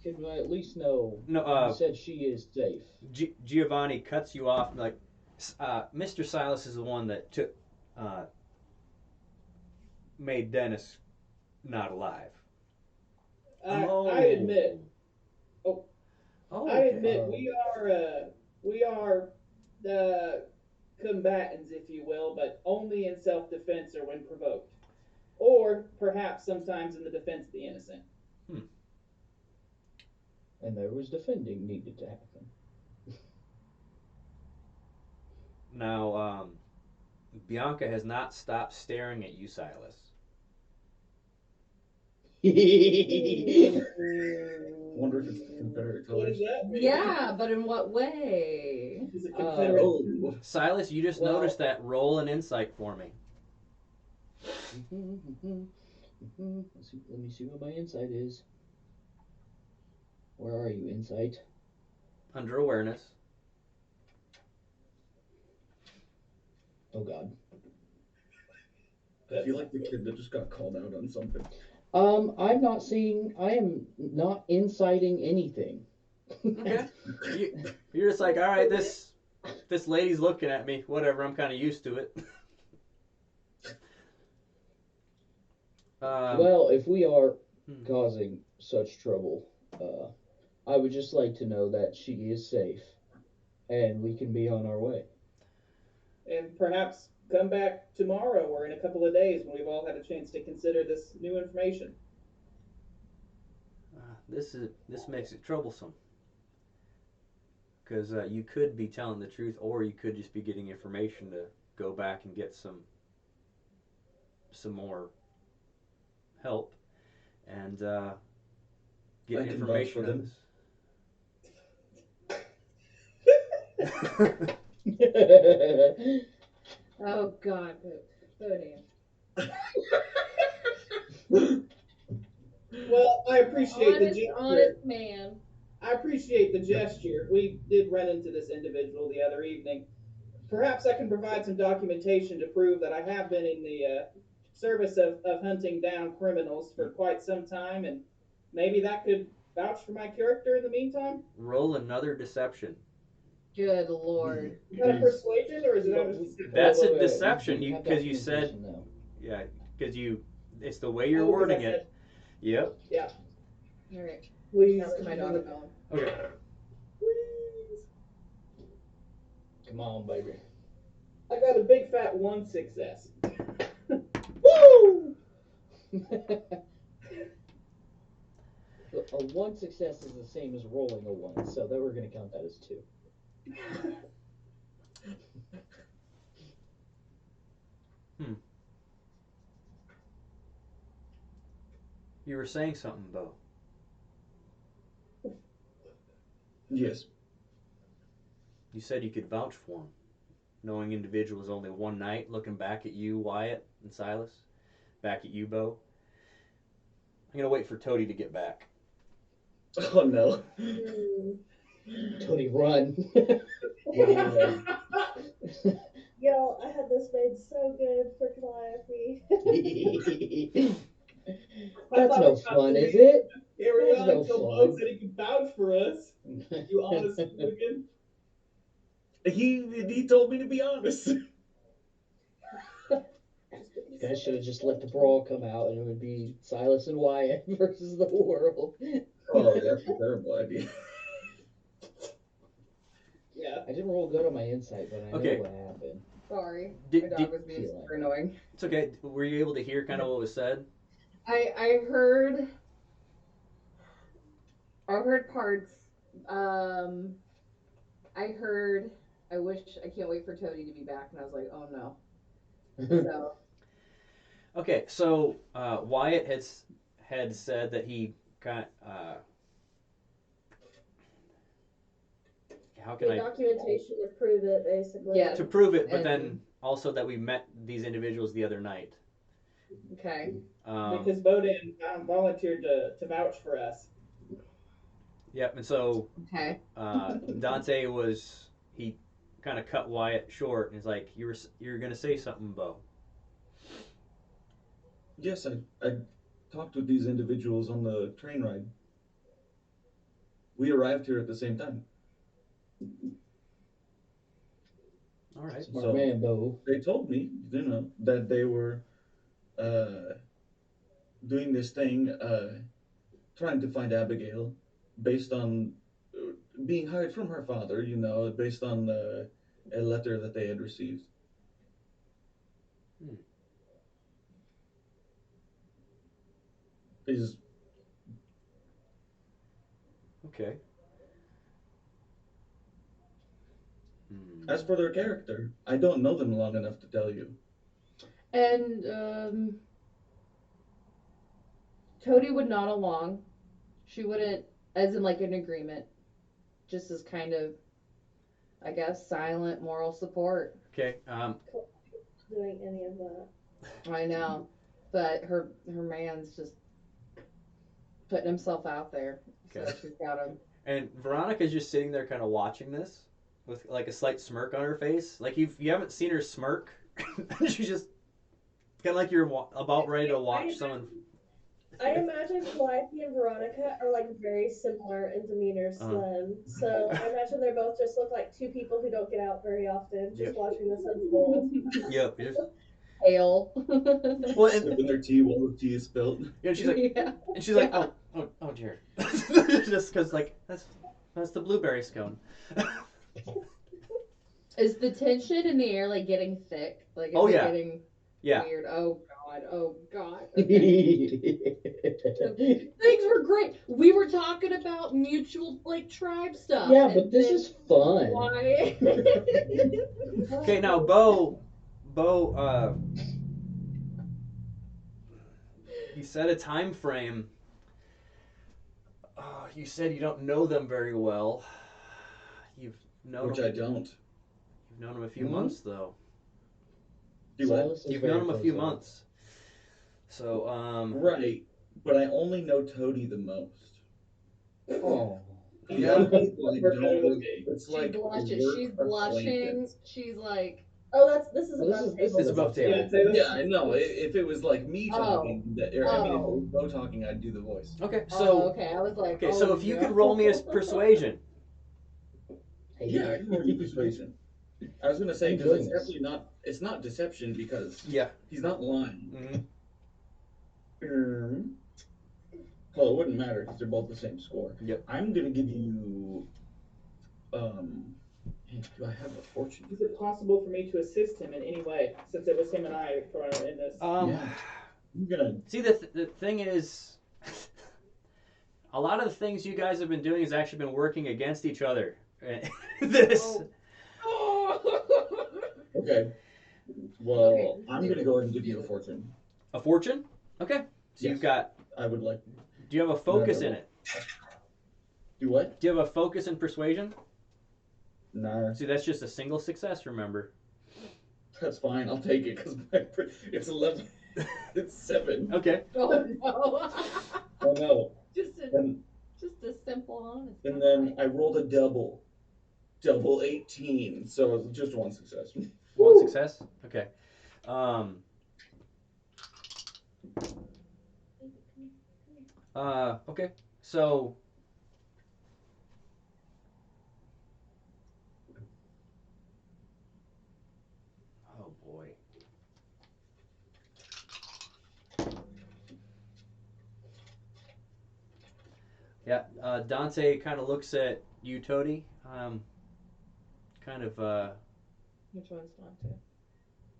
can I at least know? no You said she is safe. Giovanni cuts you off like Mr. Silas is the one that took uh, made Dennis not alive. I Oh, admit, oh, oh, I okay. admit we are the combatants, if you will, but only in self-defense or when provoked, or perhaps sometimes in the defense of the innocent. Hmm. And there was defending needed to happen. Now, Bianca has not stopped staring at you, Silas. Wonder if it's the Confederate What does colors. that mean? Yeah, but in what way? Is it um, Confederate? Oh, Silas, you just noticed well, that. Roll an insight for me. let me see what my insight is. Where are you, insight? Under awareness. Oh God. I feel like the kid that just got called out on something. I'm not seeing. I am not inciting anything. Okay. You, you're just like, all right, this lady's looking at me. Whatever. I'm kind of used to it. um, Well, if we are hmm. causing such trouble, uh, I would just like to know that she is safe and we can be on our way. And perhaps come back tomorrow or in a couple of days when we've all had a chance to consider this new information. This makes it troublesome because you could be telling the truth, or you could just be getting information to go back and get some more help and get I can vouch information for on him. this. Oh God, oh damn. Well, I appreciate the Honest gesture. man. I appreciate the Yep. gesture. We did run into this individual the other evening. Perhaps I can provide some documentation to prove that I have been in service of hunting down criminals for quite some time, and maybe that could vouch for my character in the meantime. Roll another deception. Good lord. Is that a persuasion or is that But a we, deception? That's a we deception. do You have because you said documentation though. yeah because you it's the way you're Oh, because I wording said, it. Yep. yeah. Alright. Please. That's my dog going. Okay. Please. Come on, baby. I got a big fat one success. Woo! A one success is the same as rolling a one, so that we're gonna count that as two. You were saying something, Bo. Yes. You said you could vouch for him. Knowing individuals only one night, looking back at you, Wyatt and Silas, back at you, Bo. I'm gonna wait for Toady to get back. Oh no. Mm. Tony, run. Yo, I had this made so good for Calliope. I That's thought we no got fun, to is it? carry That's on no until Bo fun. said he could vouch for us. You honest hooligan. He told me to be honest. You guys should have just let the brawl come out, and it would be Silas and Wyatt versus the world. Oh, that's a terrible idea. Yeah. I didn't roll good on my insight, but I know Okay. what happened. Sorry. Did- my dog did- was being Feel super annoying. It's okay. Were you able to hear kind of what was said? I heard parts. Um I heard I can't wait for Toady to be back, and I was like, oh no. So Okay, so Wyatt had said that he kind how can The I documentation to prove it, basically. Yeah. to prove it, but And- then also that we met these individuals the other night. okay. Because Bo didn't volunteered to vouch for us. Yep, and so Okay. Dante was he kind of cut Wyatt short, and he's like, "You're gonna say something, Bo." Yes, I talked with these individuals on the train ride. We arrived here at the same time. All right. Smart So- man, Bo. They told me, that they were doing this thing, trying to find Abigail, based on being hired from her father. Based on a letter that they had received. Hmm. Is Okay. Hmm. As for their character, I don't know them long enough to tell you. And Toady would nod along. She wouldn't, as in like an agreement, just as kind of, I guess, silent moral support. Okay. Doing any of that. I know, but her man's just putting himself out there, so Okay. she's got him. And Veronica's just sitting there, kind of watching this with like a slight smirk on her face. Like you haven't seen her smirk. She's just kind of like you're about ready to watch someone. I imagine Calliope and Veronica are like very similar in demeanor, slim. So I imagine they both just look like two people who don't get out very often, just Yep. watching this unfold. Yep. Just, Ale. well, Sipping their tea while the tea is spilled. she's like, yeah. and she's like, oh dear, just because like that's the blueberry scone. Is the tension in the air like getting thick? Like is Oh, it yeah. getting Yeah. weird? Oh god. Okay. Things were great. We were talking about mutual like tribe stuff. Yeah, and but this then is fun. why? Okay, now Bo, you set a time frame. You said you don't know them very well. You've known Which them, I don't. you've known them a few Mhm. months though. Do what? Silas is You've very known them a few close-eyed. months. So Right, but I only know Toady the most. Oh. The other people I We're don't better than really. me. It's She like blushes. work She's blushing. acquaintance. She's like, Oh, this is Well, this above is table. It's above above Yeah, table. table. I'd say Yeah, this. I know. If it was like me Oh. talking, or I mean, if it Oh. was Bo talking, I'd do the voice. Okay, Oh, so okay. I was like, okay, oh so if you could roll me as no. persuasion. Yeah, I Hey, can roll you persuasion. I was gonna say I'm because enjoying it's this. definitely not. It's not deception because Yeah. he's not lying. Hmm. Um, well, it wouldn't matter because they're both the same score. Yep. I'm gonna give you. Hey, do I have a fortune Is for it this? possible for me to assist him in any way, since it was him and I in this? Um, Yeah, I'm gonna. see, the thing is, a lot of the things you guys have been doing has actually been working against each other. This Oh. Okay. Okay. Well, I'm gonna go ahead and give you a fortune. a fortune. Okay, so you've Yes, got. I would like. Do you have a Can I have focus that in roll? it? Do what? Do you have a focus in persuasion? No, See, that's just a single success. Remember. that's fine. I'll take it because it's 11. It's 7. Okay. Oh no. Oh no. just a And just a simple honest. then I rolled a double 18. So just one success. One Woo! success. Okay. Um. Okay. So. Oh boy. Yeah. Dante kind of looks at you, Toady. Kind of. Which one's Dante?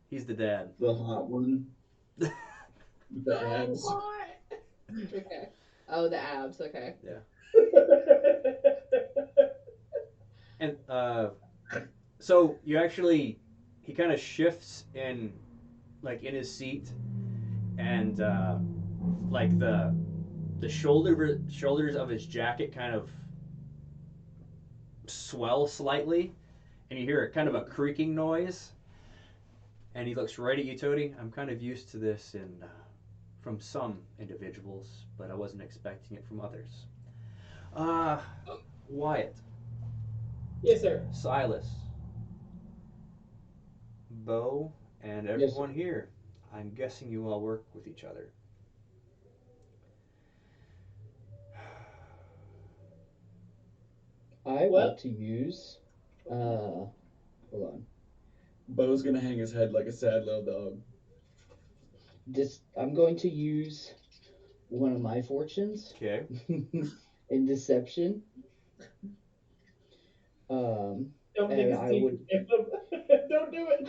He's the dad. The hot one, the Oh, abs. what? Okay. Oh, the abs. Okay. Yeah. And so you actually, he kind of shifts in, like in his seat, and like the shoulders of his jacket kind of swell slightly, and you hear a kind of a creaking noise. And he looks right at you, Toady. I'm kind of used to this in from some individuals, but I wasn't expecting it from others. Uh, Wyatt, Yes, sir. Silas, Bo, and Yes, sir. everyone here. I'm guessing you all work with each other. I Well, want to use. Hold on. Bo's gonna hang his head like a sad little dog. I'm going to use one of my fortunes Okay. in deception. don't dig And his I teeth, would. Caleb. Don't do it.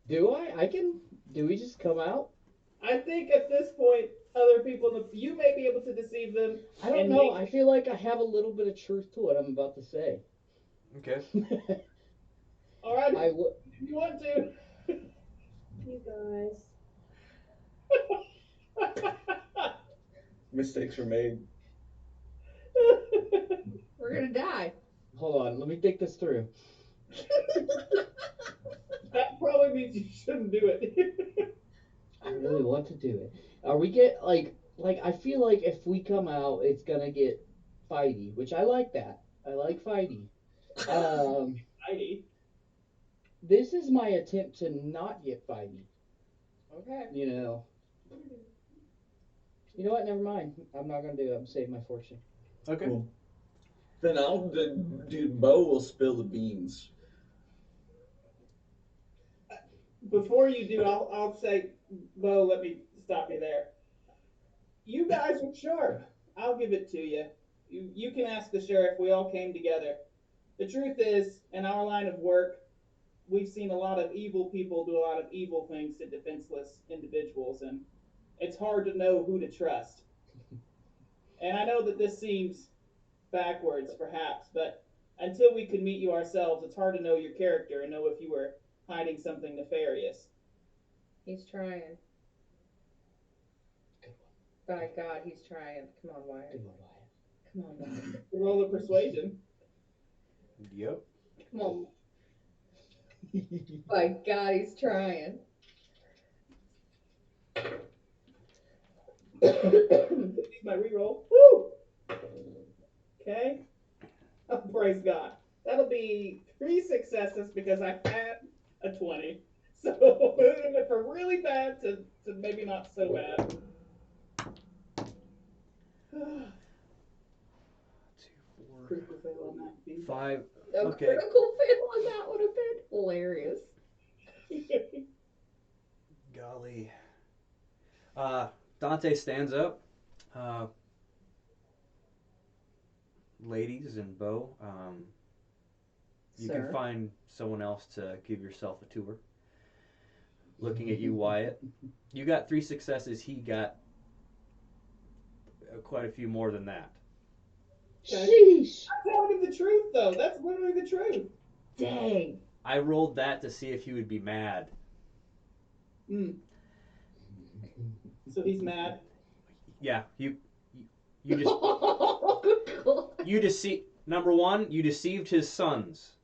Do I? I can. Do we just come out? I think at this point, other people, you may be able to deceive them, I don't and know. maybe. I feel like I have a little bit of truth to what I'm about to say. Okay. All right, I would. if you want to. You guys. Mistakes were made. We're gonna die. Hold on. Let me think this through. That probably means you shouldn't do it. I really want to do it. Are we get like I feel like if we come out, it's gonna get fighty, which I like that. I like fighty. Um, Heidi. this is my attempt to not get fighty. Okay. You know. You know what? Never mind. I'm not gonna do it. I'm saving my fortune. Okay. Cool. Then dude. Bo will spill the beans. Before you do, I'll say, Bo, let me stop you there. You guys are sharp. I'll give it to you. You can ask the sheriff. We all came together. The truth is, in our line of work, we've seen a lot of evil people do a lot of evil things to defenseless individuals, and it's hard to know who to trust. And I know that this seems backwards, perhaps, but until we can meet you ourselves, it's hard to know your character and know if you were hiding something nefarious. He's trying. Good By God, he's trying. Come on, one. Wyatt. Good one, Wyatt. Come on, Wyatt. Roll of persuasion. Yep. Come on. By God, he's trying. Use my reroll. Woo! Okay. Oh, praise God. That'll be 3 successes because I had a 20. So it went from really bad to maybe not so bad. Two, four, Critical fail on that would be bad. five. A Okay. critical fail on that would have been hilarious. Golly. Dante stands up. Uh, Ladies and Bo, you can Sir. find someone else to give yourself a tour. Looking at you, Wyatt. You got 3 successes. He got quite a few more than that. Sheesh. I'm telling him the truth, though. That's literally the truth. Dang. I rolled that to see if he would be mad. Mm. So he's mad. Yeah, you just you deceive. Number one, you deceived his sons,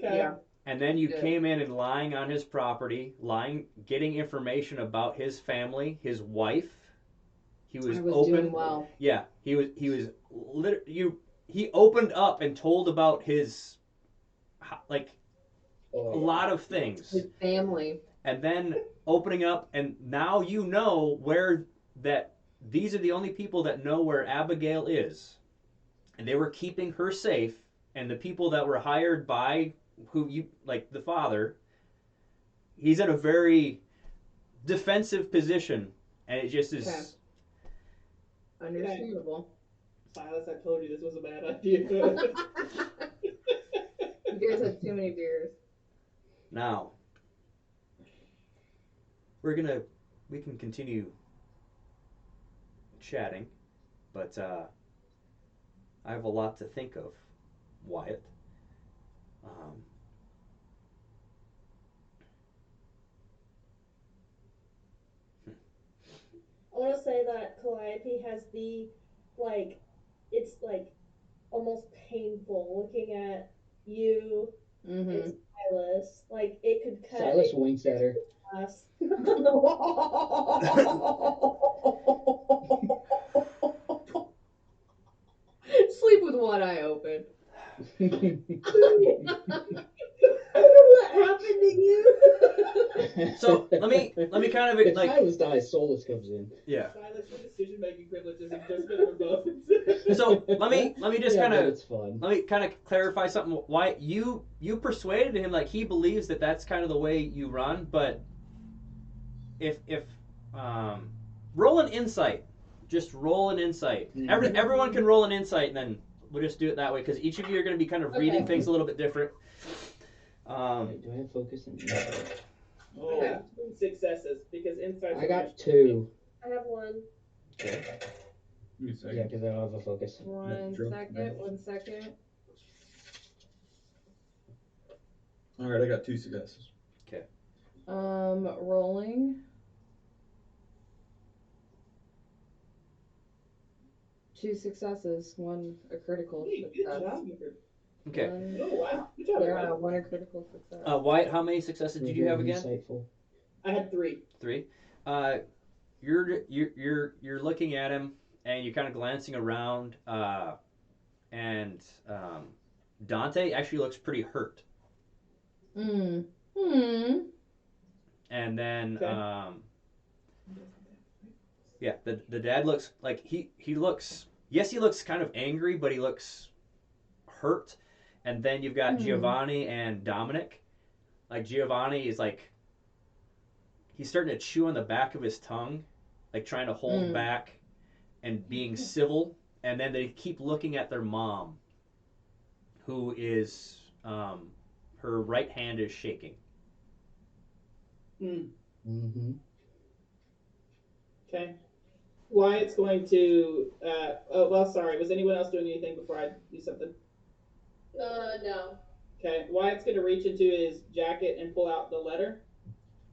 Okay. Yeah. and then you Good. came in and lying on his property, getting information about his family, his wife. He was, I was open. doing well. Yeah, he was. He opened up and told about his, like, a lot of things, His family. and then opening up, and now you know where that. These are the only people that know where Abigail is, and they were keeping her safe. And the people that were hired by who you like the father, he's in a very defensive position, and it just is. Okay. Understandable. Silas, I told you this was a bad idea. You guys had too many beers. Now we can continue chatting, but I have a lot to think of, Wyatt. Um, I want to say that Calliope has the, like, it's like almost painful looking at you and Mm-hmm. Silas. Like, it could cut Silas it winks at her. glass. Sleep with one eye open. I don't know what happened to you. so let me kind of If like Silas dies, Solus comes in. yeah. Silas, your decision-making privileges have just been revoked. So let me just Yeah, kind but of it's fun. let me kind of clarify something. Why you persuaded him, like he believes that that's kind of the way you run, but if um, roll an insight, just roll an insight. Everyone can roll an insight, and then we'll just do it that way because each of you are going to be kind of reading things a little bit different. Wait, do I have focus and insight? I have 2 successes because insights. I got 2. I have one. Give me a second. Yeah, because I don't have a focus. One Drunk second. man. 1 second. All right, I got 2 successes. Rolling. 2 successes. 1 a critical Hey, good success. job. Okay. Oh wow, good job, Yeah, everybody. 1 a critical success. Wyatt, how many successes did you have again? Insightful. I had 3. 3. You're looking at him and you're kind of glancing around, and Dante actually looks pretty hurt. Hmm. And then Okay. yeah, the dad looks like he looks, yes, he looks kind of angry, but he looks hurt. And then you've got Giovanni and Dominic. Like Giovanni is like he's starting to chew on the back of his tongue, like trying to hold back and being civil. And then they keep looking at their mom, who is her right hand is shaking. Mm-hmm. Okay. Wyatt's going to. Oh well, sorry. Was anyone else doing anything before I do something? No. Okay. Wyatt's going to reach into his jacket and pull out the letter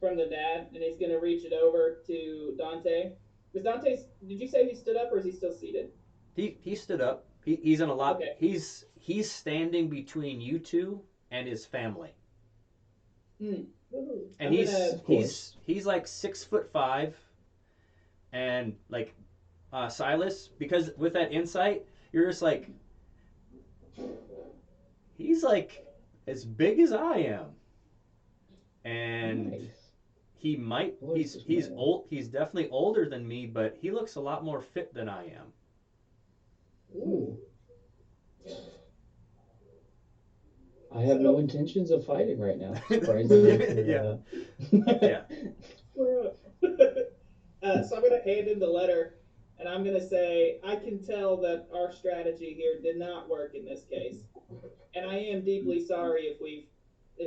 from the dad, and he's going to reach it over to Dante. Was Dante? Did you say he stood up, or is he still seated? He stood up. He's in a lot. Okay. He's standing between you two and his family. Hmm. And I'm gonna- he's like 6'5", and like Silas, because with that insight, you're just like He's like as big as I am, and Nice. he might Voice is he's man. old. He's definitely older than me, but he looks a lot more fit than I am. Hmm. Ooh. I have no So, intentions of fighting right now, surprisingly Yeah, for yeah. so I'm going to hand him the letter, and I'm going to say, I can tell that our strategy here did not work in this case, and I am deeply sorry if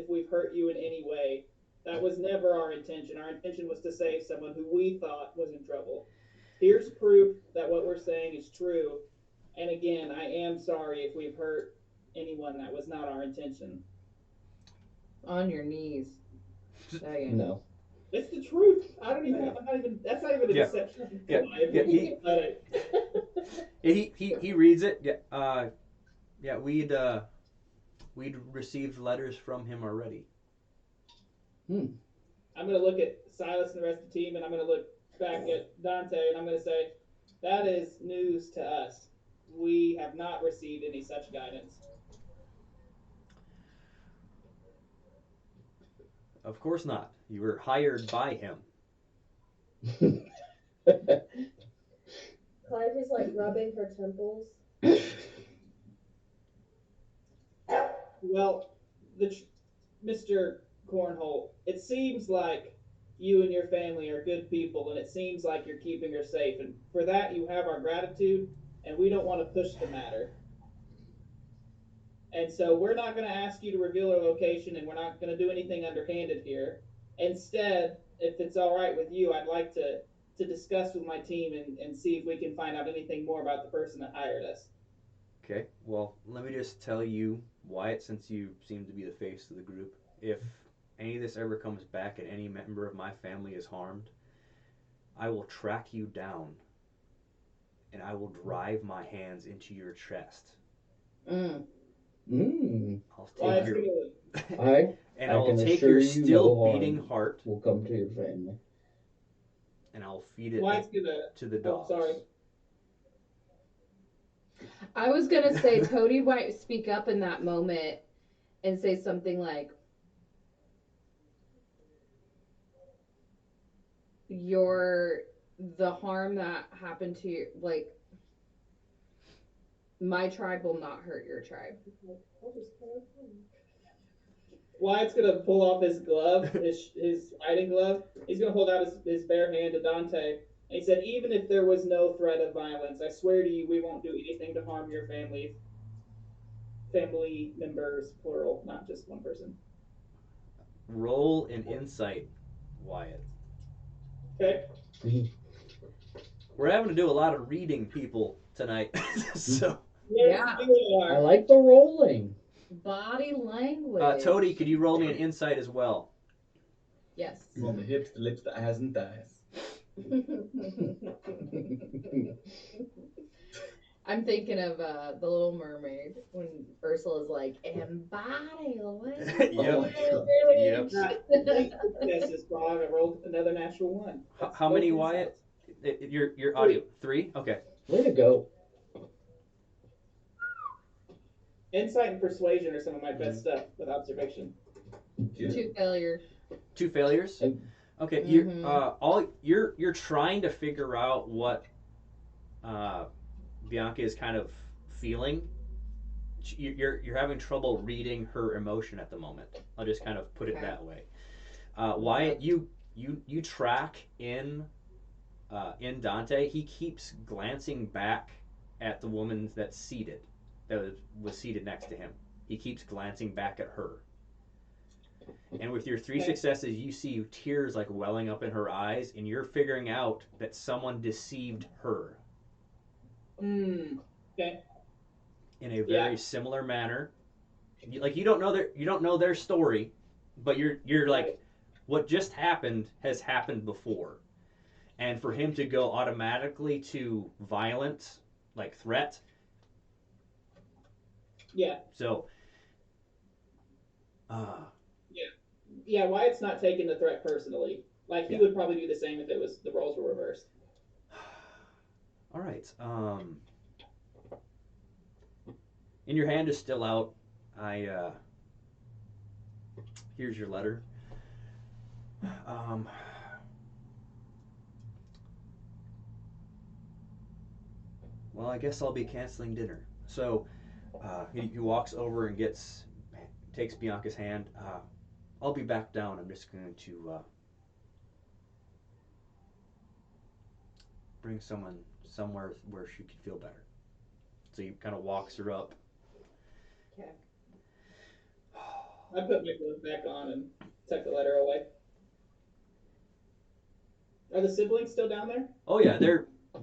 we've hurt you in any way. That was never our intention. Our intention was to save someone who we thought was in trouble. Here's proof that what we're saying is true. And again, I am sorry if we've hurt anyone. That was not our intention. On your knees. Dang. no. It's the truth. I don't even. I'm not even. That's not even a Yeah, deception. yeah, If yeah. we think about it. He reads it. Yeah, yeah. We'd received letters from him already. Hmm. I'm going to look at Silas and the rest of the team, and I'm going to look back at Dante, and I'm going to say, that is news to us. We have not received any such guidance. Of course not. You were hired by him. Calliope's like rubbing her temples. Well, the Mr. Cornholt, it seems like you and your family are good people, and it seems like you're keeping her safe. And for that, you have our gratitude, and we don't want to push the matter. And so we're not going to ask you to reveal our location, and we're not going to do anything underhanded here. Instead, if it's all right with you, I'd like to discuss with my team and see if we can find out anything more about the person that hired us. Okay. Well, let me just tell you, Wyatt, since you seem to be the face of the group, if any of this ever comes back and any member of my family is harmed, I will track you down and I will drive my hands into your chest. Mm. Hmm. I'll Well, take it's your gonna. I and I I'll can take assure your you still no beating harm heart will come to your family. and I'll feed it Well, it's gonna. to the Oh, sorry. dogs. I was gonna say Toady might speak up in that moment and say something like, "Your the harm that happened to you, like my tribe will not hurt your tribe." Like, I'll just cut her phone. Wyatt's gonna pull off his glove, his riding glove. He's gonna hold out his bare hand to Dante, and he said, "Even if there was no threat of violence, I swear to you, we won't do anything to harm your family members, plural, not just one person." Roll an insight, Wyatt. Okay. We're having to do a lot of reading people tonight. So, Yes, Yeah. you I are. like the rolling. Body language. Toady, could you roll me an insight as well? Yes. From the hips, the lips, the eyes, and thighs. I'm thinking of the Little Mermaid when Ursula's like, embody Oh Yep. my god. Yep. language. Got three successes, Bob. I rolled another natural one. That's How both many, Wyatt? insights. Your audio Three. three. Okay. Way to go. Insight and persuasion are some of my best Mm. stuff with observation. Yeah. 2 failures. Two failures. I- Okay. Mm-hmm. You're trying to figure out what uh, Bianca is kind of feeling. You're having trouble reading her emotion at the moment. I'll just kind of put it Okay. that way. Okay. Wyatt, you track in Dante. He keeps glancing back at the woman that's seated, that was seated next to him. He keeps glancing back at her. And with your three Okay. successes, you see tears like welling up in her eyes, and you're figuring out that someone deceived her Okay. in a Yeah. very similar manner. Like you don't know their story, but you're like, Right. what just happened has happened before, and for him to go automatically to violent, like threat. Yeah. So, uh, Yeah. Yeah. Wyatt's not taking the threat personally. Like he yeah. would probably do the same if it was the roles were reversed. All right. And your hand is still out. I here's your letter. Um, well, I guess I'll be canceling dinner. So he walks over and takes Bianca's hand. I'll be back down. I'm just going to bring someone somewhere where she could feel better. So he kind of walks her up. Okay. I put my glove back on and tuck the letter away. Are the siblings still down there? Oh yeah,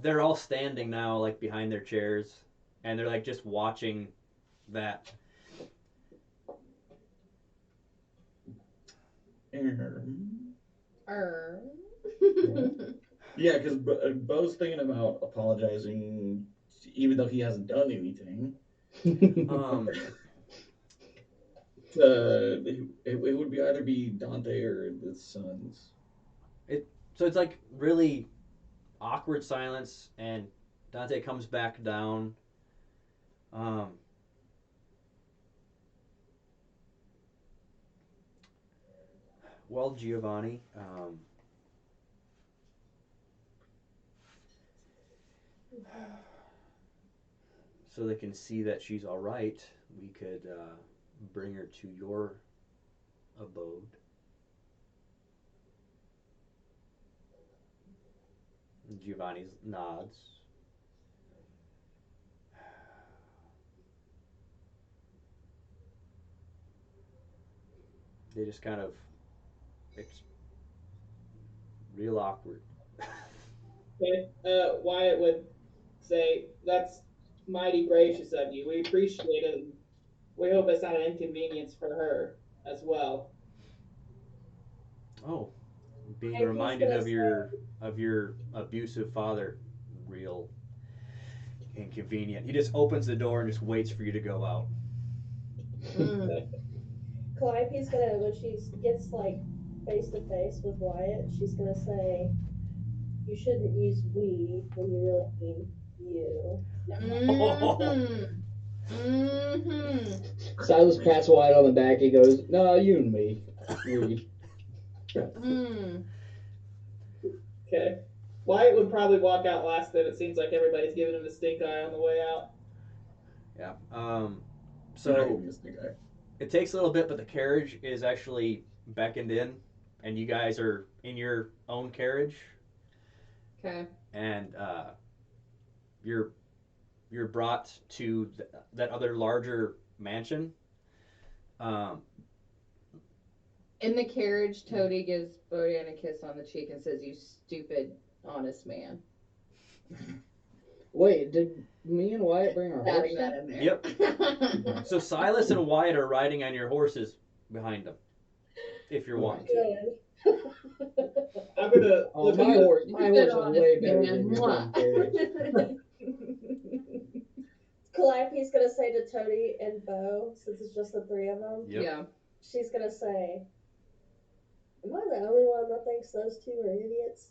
they're all standing now, like behind their chairs, and they're like just watching that. Er. Yeah, because Bo's thinking about apologizing, even though he hasn't done anything. Um, It would be either be Dante or the sons. so it's like really awkward silence, and Dante comes back down. Um, well, Giovanni, so they can see that she's all right, we could bring her to your abode. Giovanni nods. They just kind of it's real awkward. Okay. Wyatt would say, "That's mighty gracious of you. We appreciate it. And we hope it's not an inconvenience for her as well." Oh, being And he's reminded gonna say, of your abusive father, real inconvenient. He just opens the door and just waits for you to go out. Mm. Calliope's gonna, when she gets like face to face with Wyatt, she's gonna say, "You shouldn't use we when you really mean you." Mm-hmm. Mm-hmm. Silas pats Wyatt on the back. He goes, "No, you and me, we." Mm. Okay. Wyatt would probably walk out last, then it seems like everybody's giving him the stink eye on the way out. Yeah. You're not So giving us the guy. it takes a little bit, but the carriage is actually beckoned in, and you guys are in your own carriage, Okay. and you're you're brought to that other larger mansion. Um, In the carriage, Toady gives Bodan a kiss on the cheek and says, "You stupid, honest man." Wait, did me and Wyatt bring our Adding horse? that in there. yep. So Silas and Wyatt are riding on your horses behind them, if you're Okay. wanting to. Good. I'm gonna Oh, look my at horse, You my good horse is honest way better man. than your Mwah. dumb carriage. Calliope's gonna say to Toady and Bo, since it's just the three of them, Yep. Yeah. she's gonna say, "Am I the only one that thinks those two are idiots?"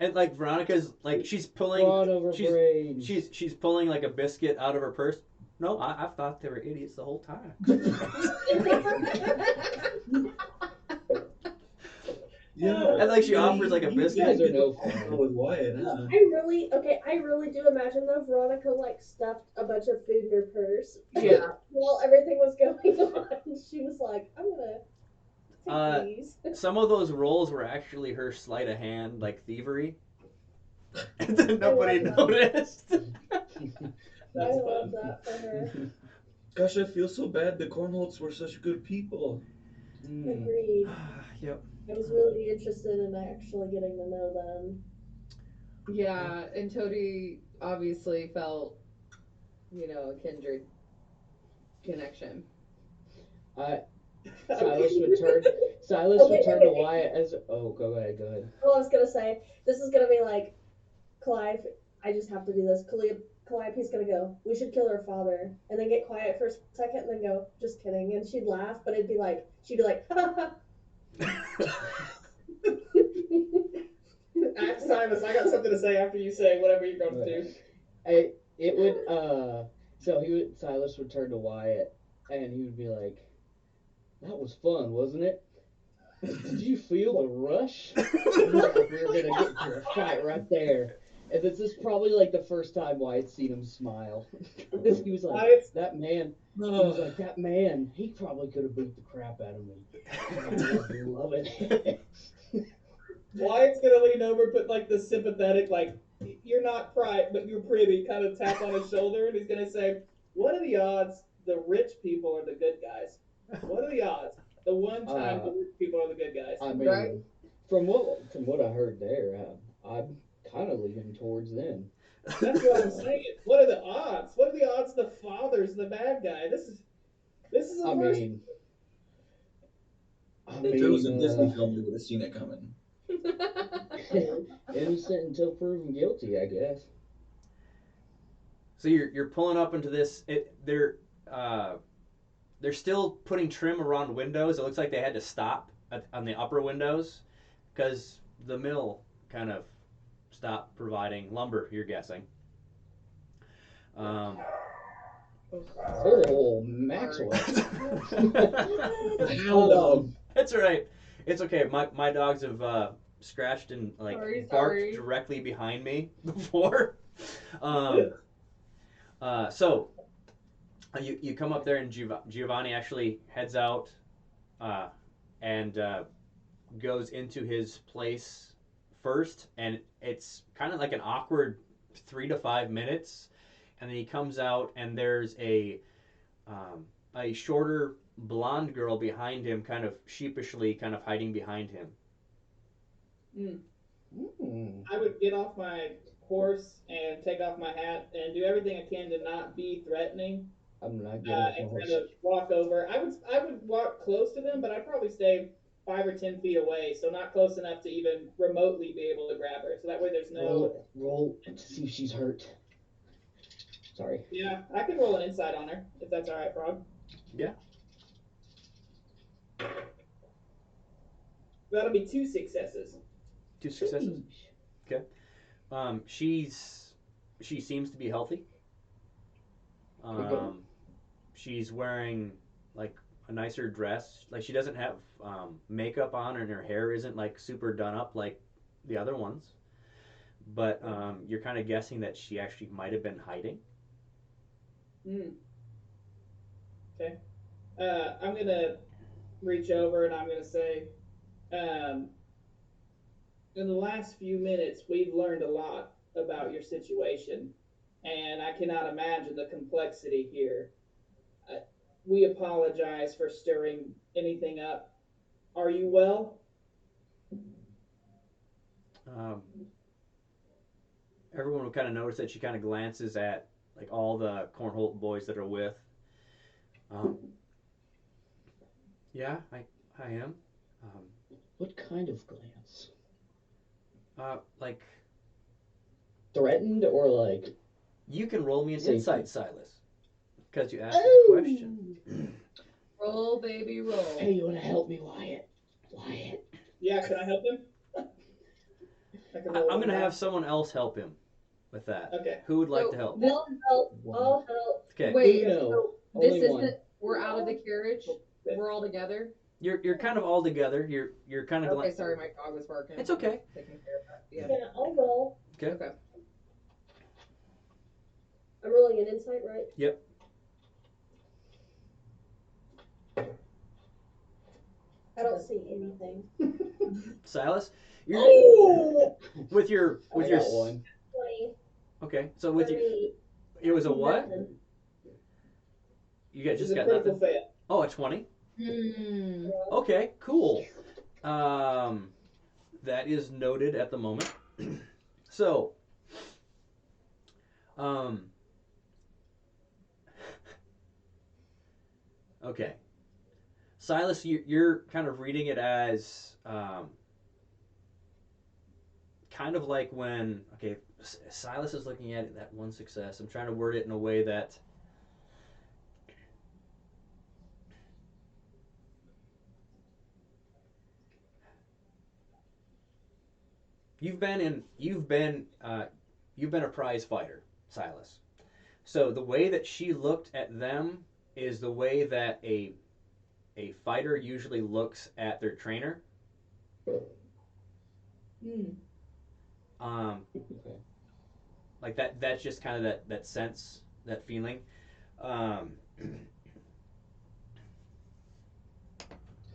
And like Veronica's like Broad over brains. she's pulling like a biscuit out of her purse. No, I thought they were idiots the whole time. Yeah, And like she offers like a You biscuit. guys are no go fun. with Wyatt, huh? I really do imagine though Veronica like stuffed a bunch of food in her purse. Yeah. While everything was going on, she was like, "I'm gonna take Uh, these." some of those rolls were actually her sleight of hand, like thievery. And then I nobody love that. noticed. I That's love fun. that for her. Gosh, I feel so bad. The Cornholts were such good people. Mm. Agreed. Yep. I was really interested in actually getting to know them. Yeah, and Toady obviously felt, a kindred connection. I Okay. Silas would turn Silas would turn to Okay. Wyatt as oh go ahead, go ahead. Well, I was gonna say this is gonna be like Clive. I just have to do this. Calliope's gonna go, "We should kill her father," and then get quiet for a second, and then go, "Just kidding," and she'd laugh, but it'd be like she'd be like, "Ha Silas, I got something to say after you say whatever you're going to Right. do. I it would so he would Silas would turn to Wyatt and he would be like, "That was fun, wasn't it? Did you feel the rush?" It was like we were gonna get into a fight right there. And this is probably like the first time Wyatt's seen him smile. 'Cause he was like, Wyatt's, that man, he was like, that man, he probably could have beat the crap out of me. And I was loving it. Wyatt's gonna lean over, put like the sympathetic, like you're not bright, but you're pretty, kind of tap on his shoulder, and he's gonna say, "What are the odds the rich people are the good guys? What are the odds? The one time uh, the rich people are the good guys." I Right? mean, from what I heard there, I'm kind of leaning towards them. That's what I'm saying. What are the odds? What are the odds the father's the bad guy? This is I a first. mean, I If it was mean, a Disney film, we would have seen it coming. innocent until proven guilty, I guess. So you're pulling up into this. Uh, they're still putting trim around windows. It looks like they had to stop on the upper windows because the mill kind of stopped providing lumber. You're guessing. Um, Oh, Maxwell. Hound dog. That's all right. It's okay. My dogs have scratched and like barked Sorry. directly behind me before. Um, so you come up there and Giovanni actually heads out uh, and goes into his place first, and it's kind of like an awkward 3 to 5 minutes, and then he comes out and there's a shorter blonde girl behind him, kind of sheepishly, kind of hiding behind him. Mm. Mm. I would get off my horse and take off my hat and do everything I can to not be threatening, I'm not getting off my and horse. kind of walk over. I would walk close to them, but I'd probably stay 5 or 10 feet away, so not close enough to even remotely be able to grab her. So that way, there's no. Roll to see if she's hurt. Sorry. Yeah, I can roll an insight on her if that's all right, Frog. Yeah. That'll be 2 successes. 2 successes. Okay. She seems to be healthy. Good. She's wearing like a nicer dress. Like she doesn't have makeup on, and her hair isn't like super done up like the other ones. But you're kind of guessing that she actually might have been hiding. Mm. Okay. I'm gonna reach over and I'm gonna say, um, in the last few minutes, we've learned a lot about your situation, and I cannot imagine the complexity here. Uh, we apologize for stirring anything up. Are you well? Um, Everyone will kind of notice that she kind of glances at like all the Cornholt boys that are with. Um, yeah, I am. Um, What kind of glance? like Threatened or like you can roll me an safety? insight, Silas, because you asked me the question. Roll, baby, roll. Hey, you wanna help me, Wyatt? Wyatt. Yeah, can I help him? I can roll I'm one gonna die. have someone else help him with that. Okay. Who would like So to help? this, I'll help. One. I'll help. Okay, wait, Uno. so this Only isn't. one. We're out of the carriage. We're all together. you're kind of all together. You're kind of Okay, sorry, my dog was barking. It's okay. Taking care of that. Yeah. Yeah, I'll roll. Okay. Okay. I'm rolling an insight, right? Yep. I don't see anything. Silas, you're Oh! with your I with your got one. 20 okay. So with for your me. it was a what? Nothing. You got This just is a got critical nothing. fail. Oh, a 20. Hmm. Okay, cool. That is noted at the moment. So, um, okay, Silas, you're kind of reading it as kind of like when okay, Silas is looking at it that one success. I'm trying to word it in a way that you've been a prize fighter, Silas. So the way that she looked at them is the way that a fighter usually looks at their trainer. Mm. Um, Okay. like that's just kind of that sense, that feeling. Um,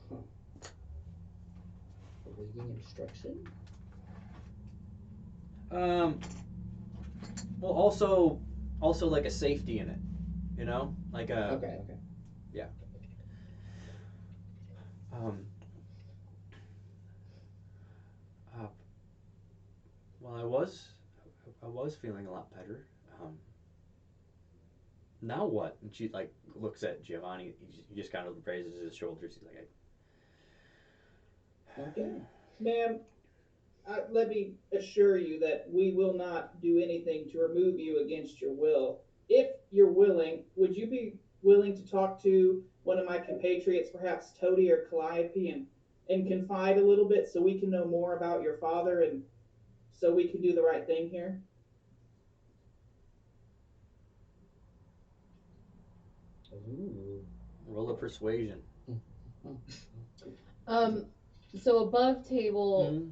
Huh. Awaiting instruction. um, well, also like a safety in it, you know, like a Okay. Okay. yeah. Um, uh, well, I was feeling a lot better. Um, now what? And she like looks at Giovanni. He just kind of raises his shoulders. He's like, Okay. Ma'am, let me assure you that we will not do anything to remove you against your will. If you're willing, would you be willing to talk to one of my compatriots, perhaps Toady or Calliope, and confide a little bit so we can know more about your father and so we can do the right thing here? Ooh. roll a persuasion. Um, so above table, Mm.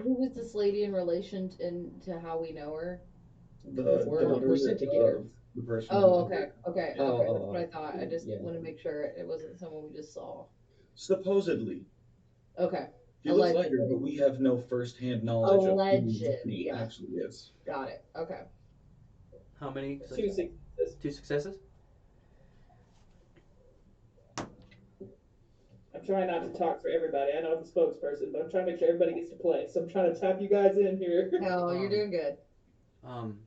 who was this lady in relation to how we know her? The We're daughter sent to get her. of the person Oh, who okay, okay, Oh. okay. That's Oh. what I thought. I just Yeah. want to make sure it wasn't someone we just saw. supposedly Okay, he looks like her, allegedly. but we have no first-hand knowledge of who Alleged, he yeah. actually is. Got it. Okay. How many Two successes? successes. Two successes. I'm trying not to talk for everybody. I know I'm the spokesperson, but I'm trying to make sure everybody gets to play. So I'm trying to tap you guys in here. No, you're Um, doing good. um,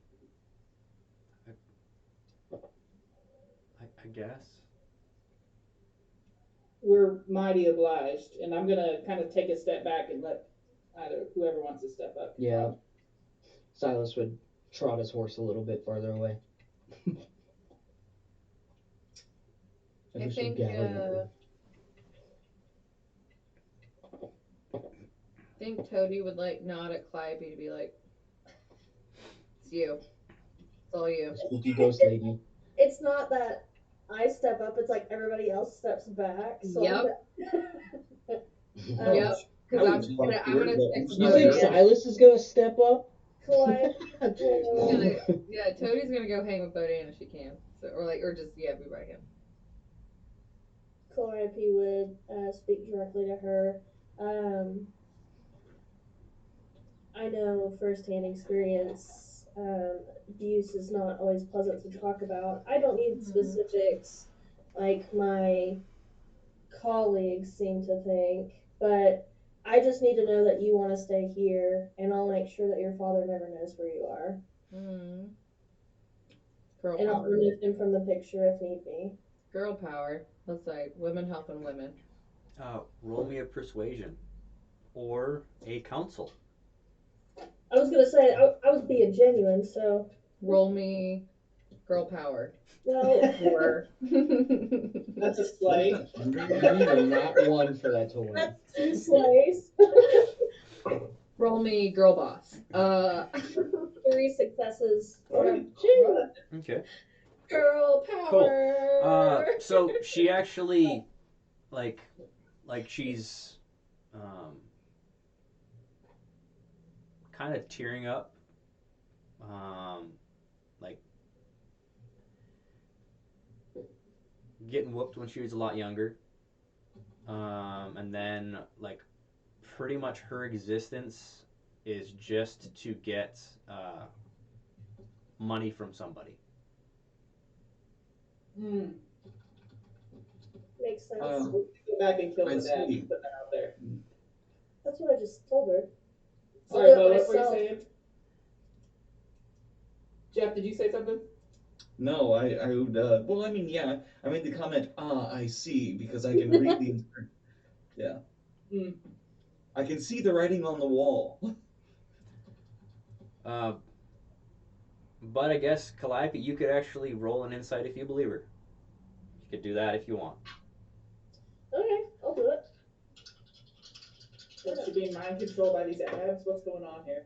I guess. We're mighty obliged, and I'm gonna kind of take a step back and let either whoever wants to step up can Yeah. talk. Silas would trot his horse a little bit farther away. I Ever so think gallantly. think Toady would like nod at Calliope to be like, "It's you. It's all you." The spooky ghost lady. It's not that I step up; it's like everybody else steps back. So I'm Yep. I um, Yep. was I Because was I'm worried gonna about stick who's with You not think Bodhi. going. Silas is gonna step up? Calliope She's will gonna, yeah, Toadie's gonna go hang with Bodhi if she can. So, or just, yeah, be by him. Calliope would speak directly to her. Um, I know firsthand experience. Abuse is not always pleasant to talk about. I don't need Mhm. specifics like my colleagues seem to think, but I just need to know that you want to stay here, and I'll make sure that your father never knows where you are. Mm. Girl And I'll power. remove him from the picture if need be. Girl power. That's like women helping women. Roll me a persuasion or a counsel. I was gonna say I was being genuine, so Roll me girl power. well Or That's a What is slay. that under? You need a nat one for that to win. that's two slays, roll me girl boss. 3 successes. Alright. Choo! Okay. Girl Cool. power. So she actually like she's um, kind of tearing up, like getting whooped when she was a lot younger, and then like pretty much her existence is just to get money from somebody. Mm. Makes sense. Uh, Go back and kill I the dad. see. Put that out there. That's what I just told her. I'll Sorry, do it Bo. What were you myself. saying? Jeff, did you say something? No, I would. Well, I mean, yeah, I made the comment. Ah, I see, because I can read the. Yeah, Mm. I can see the writing on the wall. Uh, but I guess Calliope, you could actually roll an insight if you believe her. You could do that if you want. Okay, I'll do it. Is she being mind controlled by these abs? What's going on here?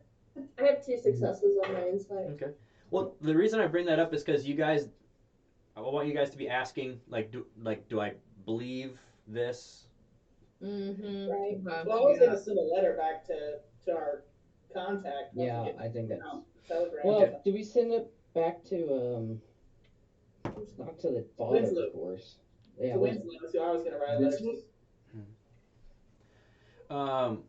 I have 2 successes on my insight. Okay. Well, the reason I bring that up is because you guys I want you guys to be asking do I believe this? Right. Mm-hmm. Okay. Well, I was Yeah. gonna send a letter back to our contact once we Yeah, get I think the that's. telegram or Well, Okay. something. do we send it back to not to the father, of Winslow. course. Yeah, To was Winslow. That's who I was gonna write a letter to. Winslow? Um,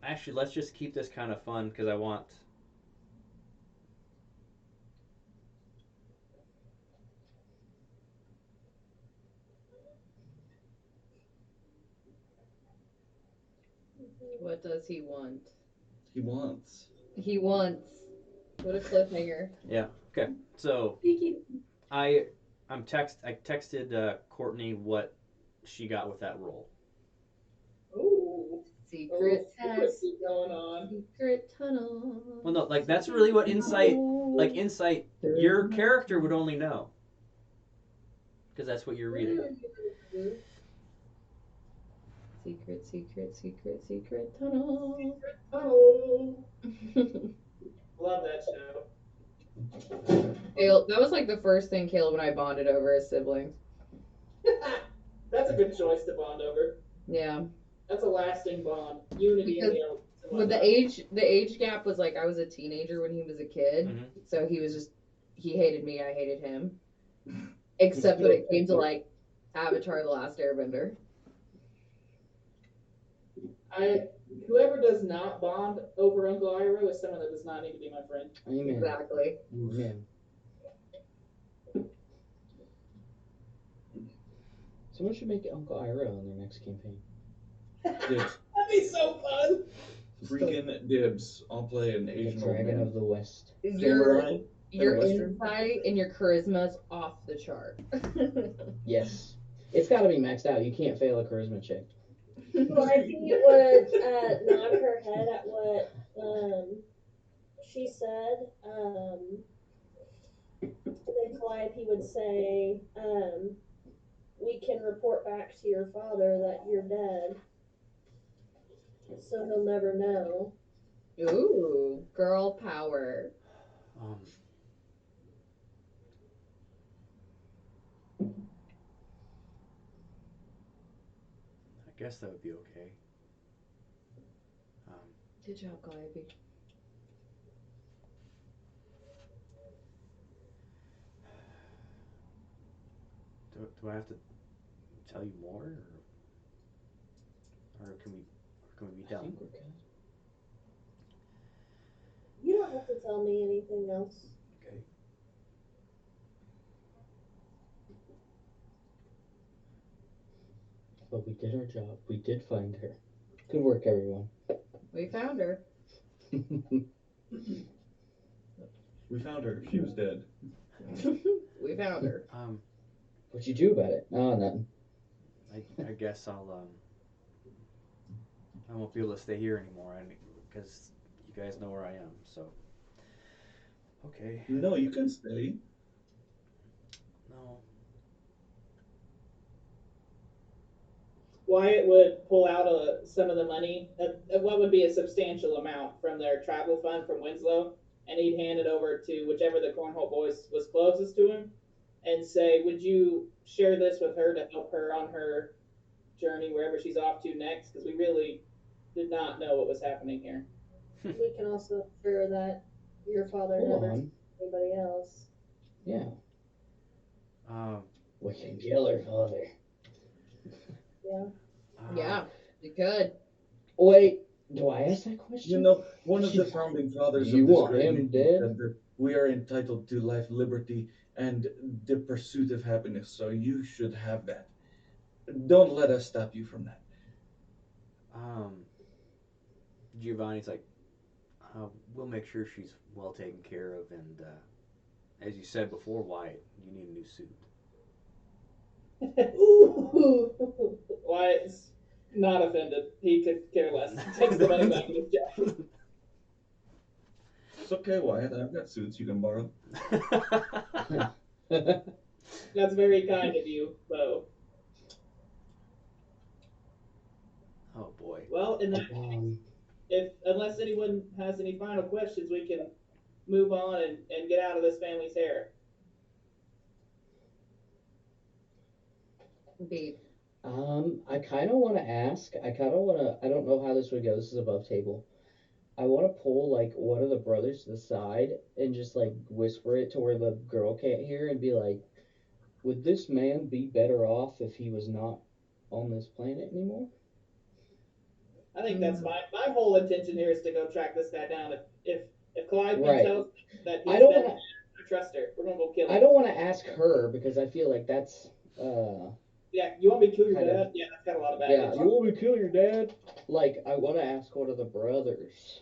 Actually, let's just keep this kind of fun because I want. What does he want? He wants. He wants. What a cliffhanger. Yeah. Okay. So Speaking. I I texted Courtney what she got with that role. Ooh, a little Secret test. secrecy going on. Secret tunnel. Well, no, like that's Secret really what tunnel. insight there your might character would be. only know because that's what you're reading. Secret, secret, secret, secret tunnel. Oh, love that show. That was like the first thing Caleb and I bonded over as siblings. That's a good choice to bond over. Yeah, That's a lasting bond. Unity in because the elements and with whatnot. the age gap was like I was a teenager when he was a kid, Mm-hmm. so he hated me, I hated him. Except when it came to like Avatar: The Last Airbender. I Whoever does not bond over Uncle Iroh is someone that does not need to be my friend. Amen. Exactly. Oof. Amen. Someone should make Uncle Iroh in their next campaign. Dibs. That'd be so fun. Just Freaking dibs. I'll play an the Asian old Dragon man. of the West. Your Samurai in a your western. insight and your charisma is off the chart. Yes. It's got to be maxed out. You can't fail a charisma check. Calliope would nod her head at what she said. Then Calliope would say, "We can report back to your father that you're dead, so he'll never know." Ooh, girl power. Um, I guess that would be okay. Um, Good job, Calliope. do I have to tell you more, or can we be I done? think we're good. You don't have to tell me anything else. Okay. But we did our job. We did find her. Good work, everyone. We found her. We found her. She was dead. We found her. Um, What you do about it? Oh, nothing. I guess I won't be able to stay here anymore, because you guys know where I am. So okay. No, you can stay. No. Wyatt would pull out some of the money, what would be a substantial amount from their travel fund from Winslow, and he'd hand it over to whichever the Cornholt boys was closest to him, and say, "Would you share this with her to help her on her journey wherever she's off to next? Because we really did not know what was happening here." We can also ensure that your father Hold never tells on. anybody else. Yeah. um. We can kill her father. Yeah. Um. Yeah, you could. Wait, do I ask that You question? know, one of the founding Do fathers you of this want great him nation dead? said that we are entitled to life, liberty, and the pursuit of happiness. So you should have that. Don't let us stop you from that. Um. Giovanni's like, we'll make sure she's well taken care of, and as you said before, Wyatt, you need a new suit. Ooh. Wyatt's not offended. He could care less. Takes the money back in his jacket. It's okay, Wyatt. I've got suits you can borrow. That's very kind of you, Bo. Oh boy. Well, in that, um, if unless anyone has any final questions, we can move on and get out of this family's hair. Indeed. I kind of want to ask. I kind of want to. I don't know how this would go. This is above table. I want to pull like one of the brothers to the side and just like whisper it to where the girl can't hear and be like, "Would this man be better off if he was not on this planet anymore?" I think that's my whole intention here is to go track this guy down. If Calliope Right. tells me that I he's don't been, want to. I trust her. We're gonna go kill I him. don't want to ask her because I feel like that's uh Yeah, you want me to kill your kind of dad? Yeah, that's got a lot of yeah. baggage. You want me to kill your dad? Like I want to ask one of the brothers,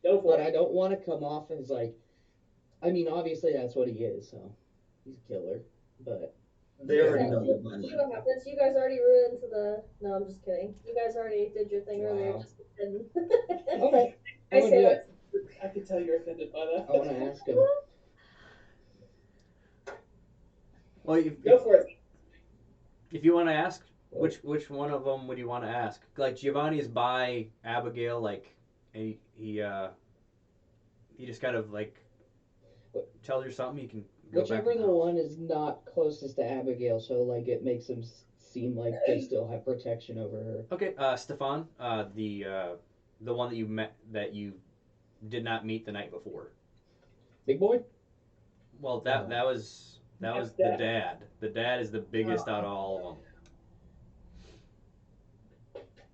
Go but for I it. don't want to come off as like. I mean, obviously that's what he is. So he's a killer. But They Yeah, already know see, that by see now. what happens. You guys already ruined the. No, I'm just kidding. You guys already did your thing earlier. wow. Just kidding. Okay, I'm I gonna say do that. it. I could tell you're offended by I want to that. ask him. Well, Go for it. if you want to ask, Well, which one of them would you want to ask? Like Giovanni is by Abigail, like and he just kind of like tells her something. You can go back whichever in the the house. one is not closest to Abigail, so like it makes them seem like they still have protection over her. Okay, Stefan, the one that you met that you did not meet the night before. Big boy. Well, Uh, that That's was the dad. dad. The dad is the biggest out of all of them.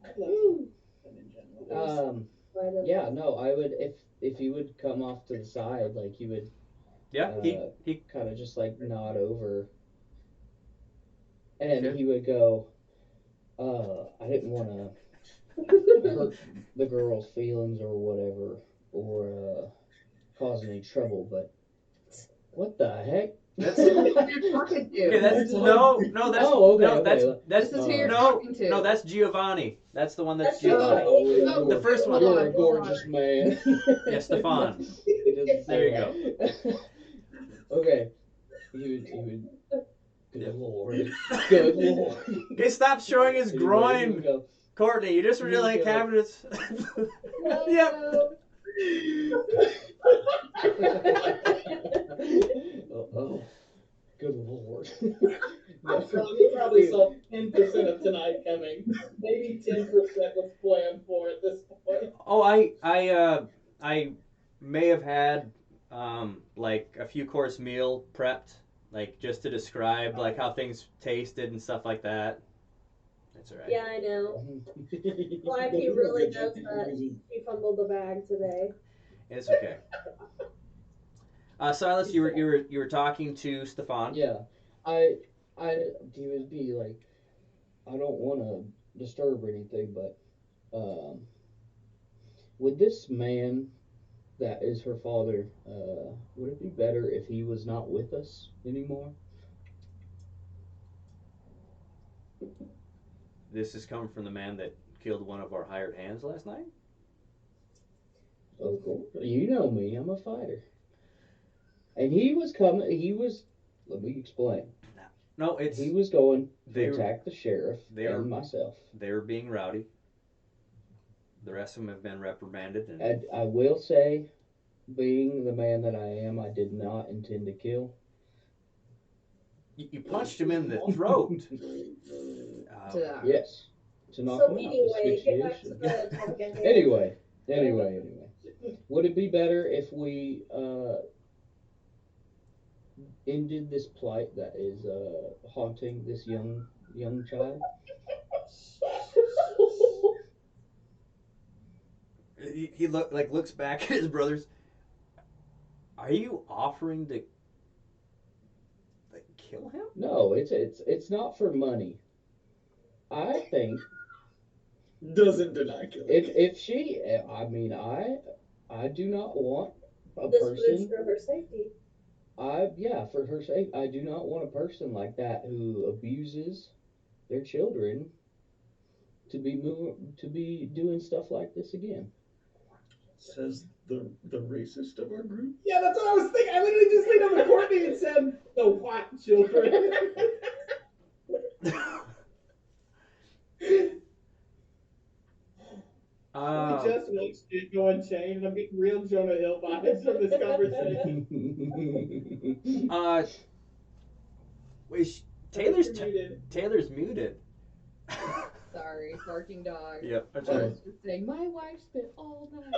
I'd love to know them in general. um, Right of yeah, no, I would if he would come off to the side, like he would Yeah, uh he kind of just like nod over, and okay. he would go, I didn't want to hurt the girl's feelings or whatever, or cause any trouble, but what the heck? That's Who you're talking okay. to? That's It's hard. Oh, okay, This is who you're no talking to. no that's Giovanni. That's the one that's That's Giovanni. Giovanni. Oh, Oh, The first one. hold you're a on, hold on. gorgeous man. Yeah, Stefan. Just There you go. okay, he would. Good Yep. lord. Good lord. Okay, stop showing his Anyway, he would groin, go. Courtney. You just He really would like go. having it. No, Yep. no. Oh, good lord. I'm No. telling you, probably saw 10% of tonight coming. Maybe 10% was planned for at this point. Oh, I may have had like a few course meal prepped, like just to describe like how things tasted and stuff like that. That's all right. Yeah, I know. Well, YP you really don't get knows chicken that because she fumbled the bag today. It's okay. Silas, you were talking to Stefan. Yeah, I, he would be like, I don't want to disturb or anything, but would this man that is her father, would it be better if he was not with us anymore? This is coming from the man that killed one of our hired hands last night. Of course, you know me, I'm a fighter, and he was coming. He was. Let me explain. No, it's He was going to they were attack the sheriff they were and myself. they were being rowdy. The rest of them have been reprimanded, and And I will say, being the man that I am, I did not intend to kill. you punched him in the throat. Yes, to knock So him out, anyway, get back to asphyxiation. the topic at hand. Anyway, would it be better if we ended this plight that is haunting this young child? He looks back at his brothers. Are you offering to like kill him? No, it's not for money. I think doesn't deny killing. if she, I mean, I do not want a This footage person. for her safety. Yeah, for her sake, I do not want a person like that who abuses their children to be doing stuff like this again. Says the racist of our group. Yeah, that's what I was thinking. I literally just leaned over to Courtney and said, the white children. just watched it go unchained, and I'm getting real Jonah Hill vibes from this conversation. uh, wait, Taylor, Taylor's you're muted. Taylor's muted. Sorry, barking dog. Yep, that's I right. was just saying, my wife spent all night.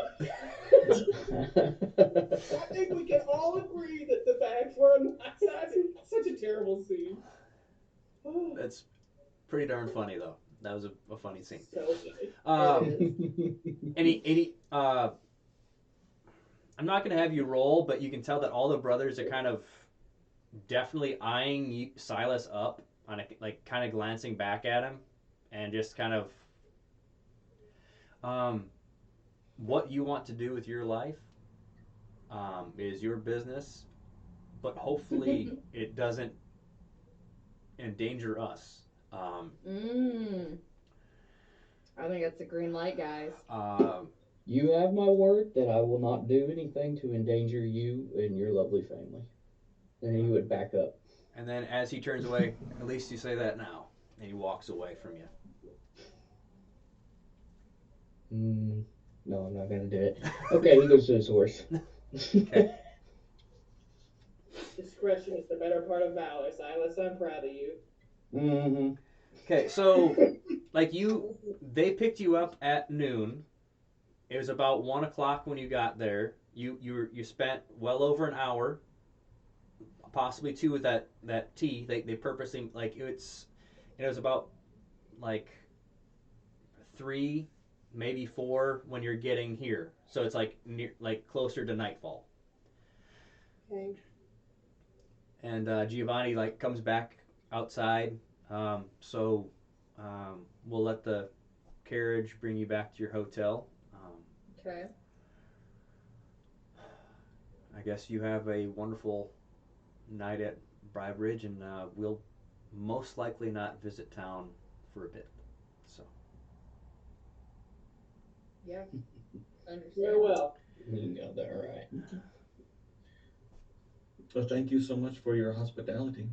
I think we can all agree that the facts were on my side. Such a terrible scene. That's pretty darn funny though. That was a funny scene. So funny. Um, It is. any I'm not gonna have you roll, but you can tell that all the brothers are kind of definitely eyeing Silas up on a, like kind of glancing back at him, and just kind of what you want to do with your life is your business, but hopefully it doesn't endanger us. Mm. I think that's a green light, guys. You have my word that I will not do anything to endanger you and your lovely family. And he would back up. And then as he turns away, at least you say that now, and he walks away from you. No, I'm not gonna do it. Okay, he goes to his horse. Okay. Discretion is the better part of valor, Silas. I'm proud of you. Mm-hmm. Okay, so like they picked you up at noon. It was about 1 o'clock when you got there. You spent well over an hour, possibly two with that tea. They purposely like it was about like 3, maybe 4 when you're getting here. So it's like near like closer to nightfall. Okay. And Giovanni like comes back outside. So we'll let the carriage bring you back to your hotel. Okay. I guess you have a wonderful night at Brybridge, and we'll most likely not visit town for a bit. So Yeah. Understand. Very well. You got that right. Well, thank you so much for your hospitality.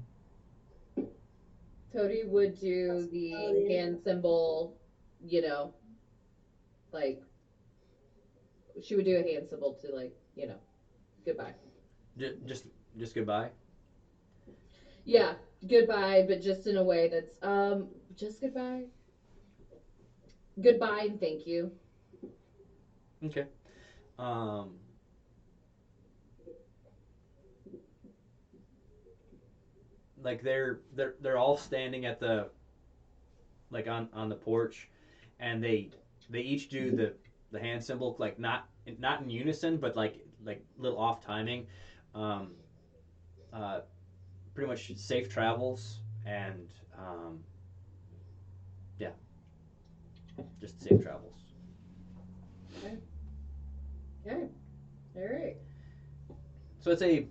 Toady would do the hand symbol, you know, like she would do a hand symbol to like, goodbye. just just goodbye. Yeah, goodbye, but just in a way that's just goodbye. Goodbye and thank you. Okay. Um, like they're all standing at the like on the porch, and they each do the hand symbol like not in unison, but like little off timing. Um, uh, Pretty much safe travels and yeah, just safe travels. Okay. Okay. All right. So it's a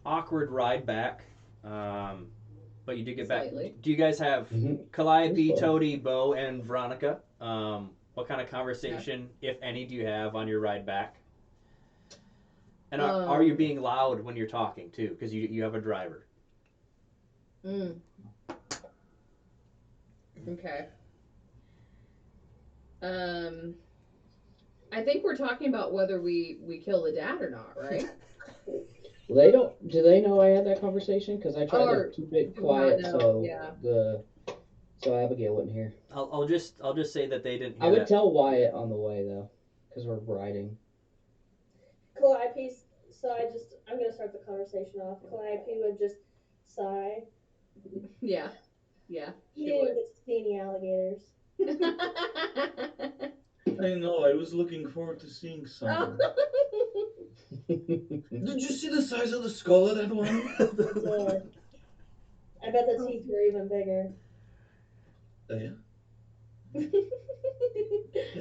awkward ride back, but you do get back. Slightly. Do you guys have Mm-hmm. Calliope, That's fun. Toady, Bo, and Veronica? What kind of conversation, if any, do you have on your ride back? And are you Um. being loud when you're talking too? Because you have a driver. Mm, okay. Um. I think we're talking about whether we kill the dad or not, right? Well, they don't. Do they know I had that conversation? Because I tried to Or keep it do we not quiet know? so Yeah. Abigail wouldn't hear. I'll just say that they didn't I hear would that. tell Wyatt on the way though, because we're riding. Calliope, so I'm gonna start the conversation off. Calliope would just sigh. Yeah. Yeah. You She didn't would. get to see any alligators. I know, I was looking forward to seeing Oh. some. Did you see the size of the skull of that one? I did. I bet the teeth were even bigger. Yeah.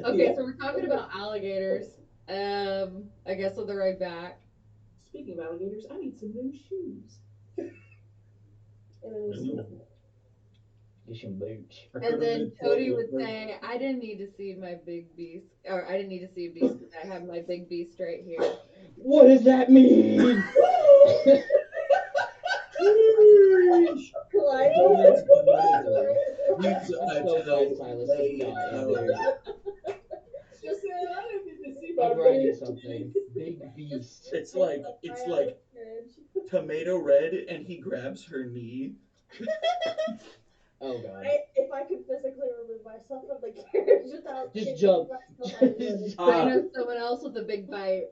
Okay, Yeah. so we're talking about alligators. I guess on the ride back. Speaking of alligators, I need some new shoes. And then you see. Ooh, Get some boots. I could And have then made Cody 12 would with her. say, I didn't need to see my big beast, or I didn't need to see a beast because I have my big beast right here. What does that mean? Sheesh. Calliope Romance would comedy. just Needs I'm I so tell. glad Silas is Needs I dying, tell. dude. I'm Barbarian. writing something. Big beast. Just It's take like the it's eye out of like the carriage. tomato red, and he grabs her knee. Oh god. If I could physically remove myself from the carriage without Just injuring jump. myself, I would. I Uh, know someone else with a big bite.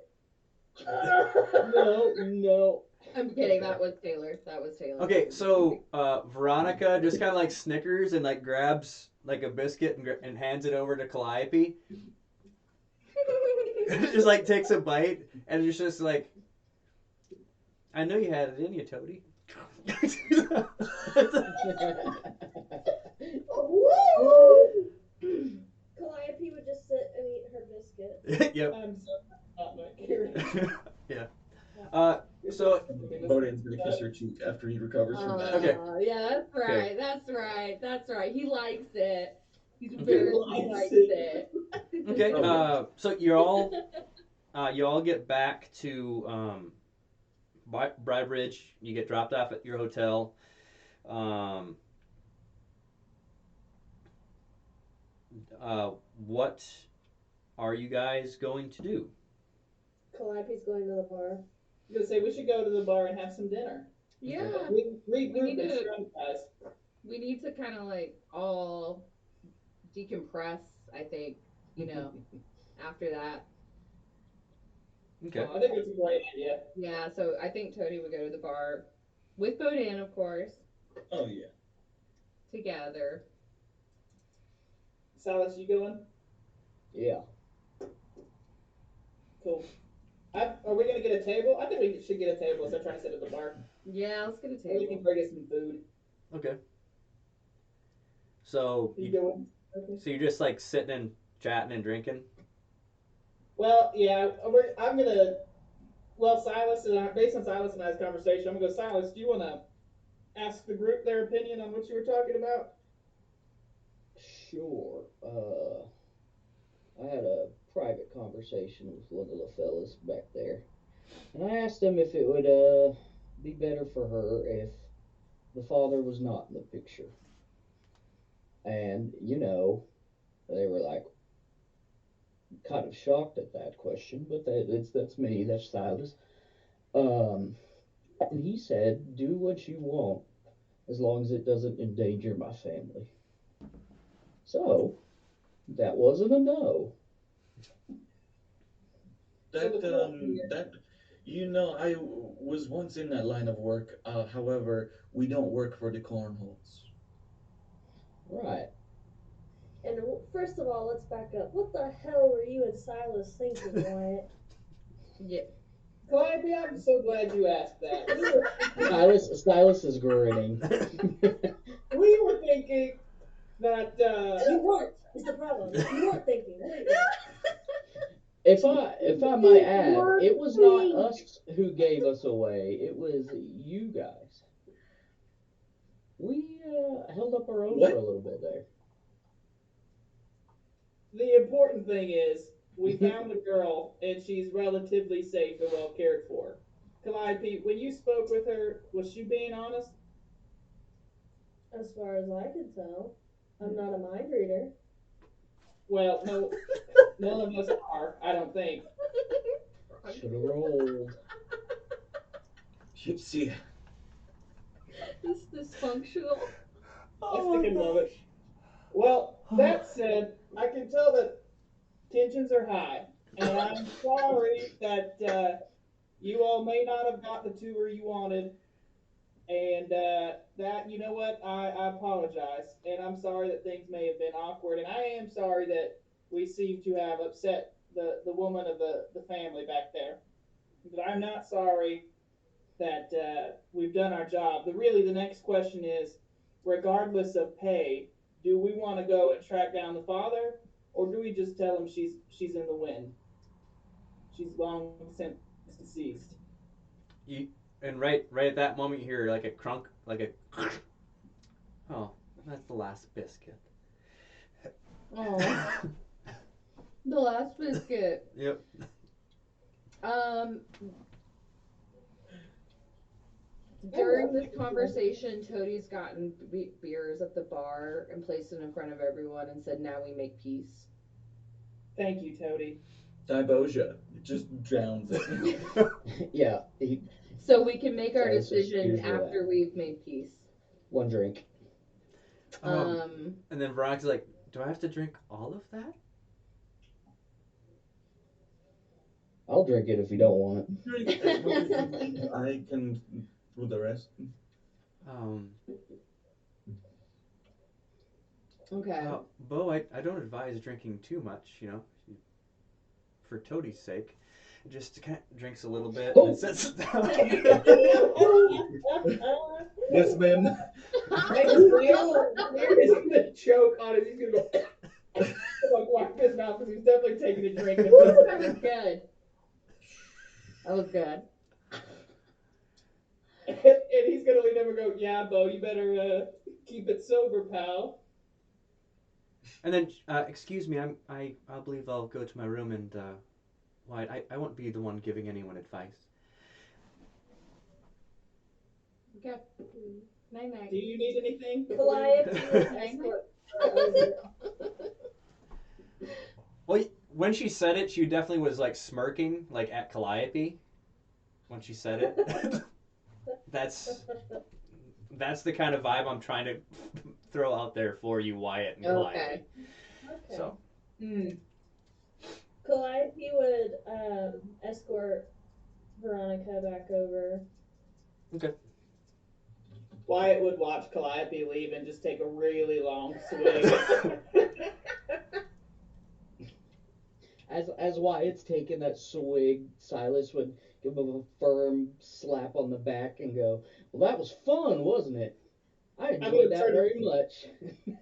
No, no. I'm kidding. Okay. That was Taylor. That was Taylor. okay, so Veronica just kind of like snickers and like grabs like a biscuit and hands it over to Calliope. Just like takes a bite and it's just like, I know you had it in you, Toady. Calliope would just sit and eat her biscuit. Yep. I'm so not my carriage. Yeah. Uh, so Boden's gonna kiss her cheek after he recovers from that. Okay. Yeah, that's Okay. right. That's right. That's right. He likes it. He's Okay. very Likes he likes it. it. Okay. Oh yeah. So you all get back to Brybridge. You get dropped off at your hotel. Um, what are you guys going to do? Calliope's going to the bar. I was gonna say we should go to the bar and have some dinner. Yeah, we Regroup need and to strategize. we need to kind of like all decompress. I think after that. Okay. I think it's a great idea. Yeah, so I think Tony would go to the bar with Bodan, of course, Oh yeah. together. Silas, you going? Yeah. Cool. Are we gonna get a table? I think we should get a table instead of trying to sit at the bar. Yeah, let's get a Or we can table. bring us some food. Okay. So You you going? Okay. so you're just like sitting and chatting and drinking. Well, yeah, I'm gonna. Well, Silas and I, based on Silas and I's conversation, I'm gonna go. Silas, do you want to ask the group their opinion on what you were talking about? Sure. I had a private conversation with one of the fellas back there, and I asked him if it would be better for her if the father was not in the picture. And they were like kind of shocked at that question, but that's me, that's Silas. Um, and he said, "Do what you want, as long as it doesn't endanger my family." So that wasn't a no. So the question That I was once in that line of work. However, we don't work for the Cornholts. Right. And first of all, let's back up. What the hell were you and Silas thinking, Wyatt? Yeah. Calliope, I'm so glad you asked that. Silas is grinning. We were thinking that You weren't. Is the problem? You weren't thinking, were you? If I might add, it was not us who gave us away. It was you guys. We held up our own for What? a little bit there. the important thing is we found the girl and she's relatively safe and well cared for. Calliope, when you spoke with her, was she being honest? As far as I can tell, I'm not a mind reader. Well, no, none of us are. I don't think. Should have rolled. You see, This dysfunctional. I still love it. Well, that said, I can tell that tensions are high, and I'm sorry that you all may not have got the tour you wanted. And that, you know what, I apologize, and I'm sorry that things may have been awkward, and I am sorry that we seem to have upset the woman of the family back there. But I'm not sorry that we've done our job. The next question is, regardless of pay, do we want to go and track down the father, or do we just tell him she's in the wind? She's long since deceased. You and right at that moment you hear like a crunk, like a oh, that's the last biscuit. Oh, the last biscuit. Yep. Um, during this conversation, Toadie's gotten beers at the bar and placed it in front of everyone and said, "Now we make peace." Thank you, Toady. Tybosia. It just drowns it. Yeah, So we can make our Silas just decision spews it out. after we've made peace. One drink. Um, Um, and then Veronica's like, "Do I have to drink all of that?" I'll drink it if you don't want Drink as much as you need. I can do the rest. Um, okay. Bo, I don't advise drinking too much. For Toadie's sake. Just kind of drinks a little bit and then Oh! sets it down. Yes, ma'am. Clear is gonna choke on it. He's gonna go like wipe his mouth because he's definitely taking a drink. That was good. That was good. And he's gonna lean over and go, "Yeah, Bo, you better keep it sober, pal." And then, excuse me, I believe I'll go to my room and, well, I won't be the one giving anyone advice. Okay. Night night. Do you need anything? Calliope would escort her over. Well, when she said it, she definitely was like smirking, like at Calliope. When she said it, that's that's the kind of vibe I'm trying to throw out there for you, Wyatt and Calliope. Okay. Okay. So, Mm. Calliope would escort Veronica back over. okay. Wyatt would watch Calliope leave and just take a really long swig. As Wyatt's taking that swig, Silas would give him a firm slap on the back and go, "Well, that was fun, wasn't it? I I'm enjoyed gonna that turn. very much."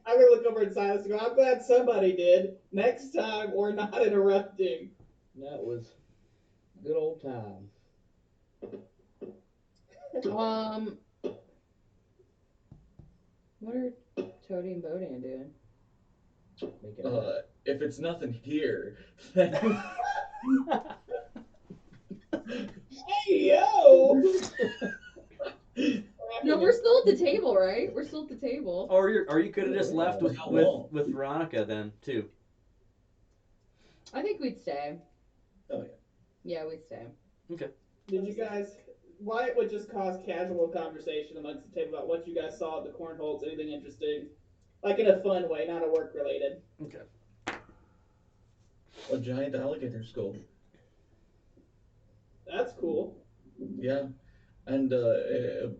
I'm gonna look over at Silas and go, "I'm glad somebody did. Next time, we're not interrupting." That was good old time. Um, what are Toady and Bodan doing? Making out. If it's nothing here, then Hey yo! No, we're still at the table, right? We're still at the table. Or you could have just left For with how with long? with Veronica then too. I think we'd stay. Oh yeah. Yeah, we'd stay. Okay. Did you guys? Wyatt would just cause casual conversation amongst the table about what you guys saw at the Cornholts, anything interesting, like in a fun way, not a work related. Okay. A giant alligator skull. That's cool. Yeah, and a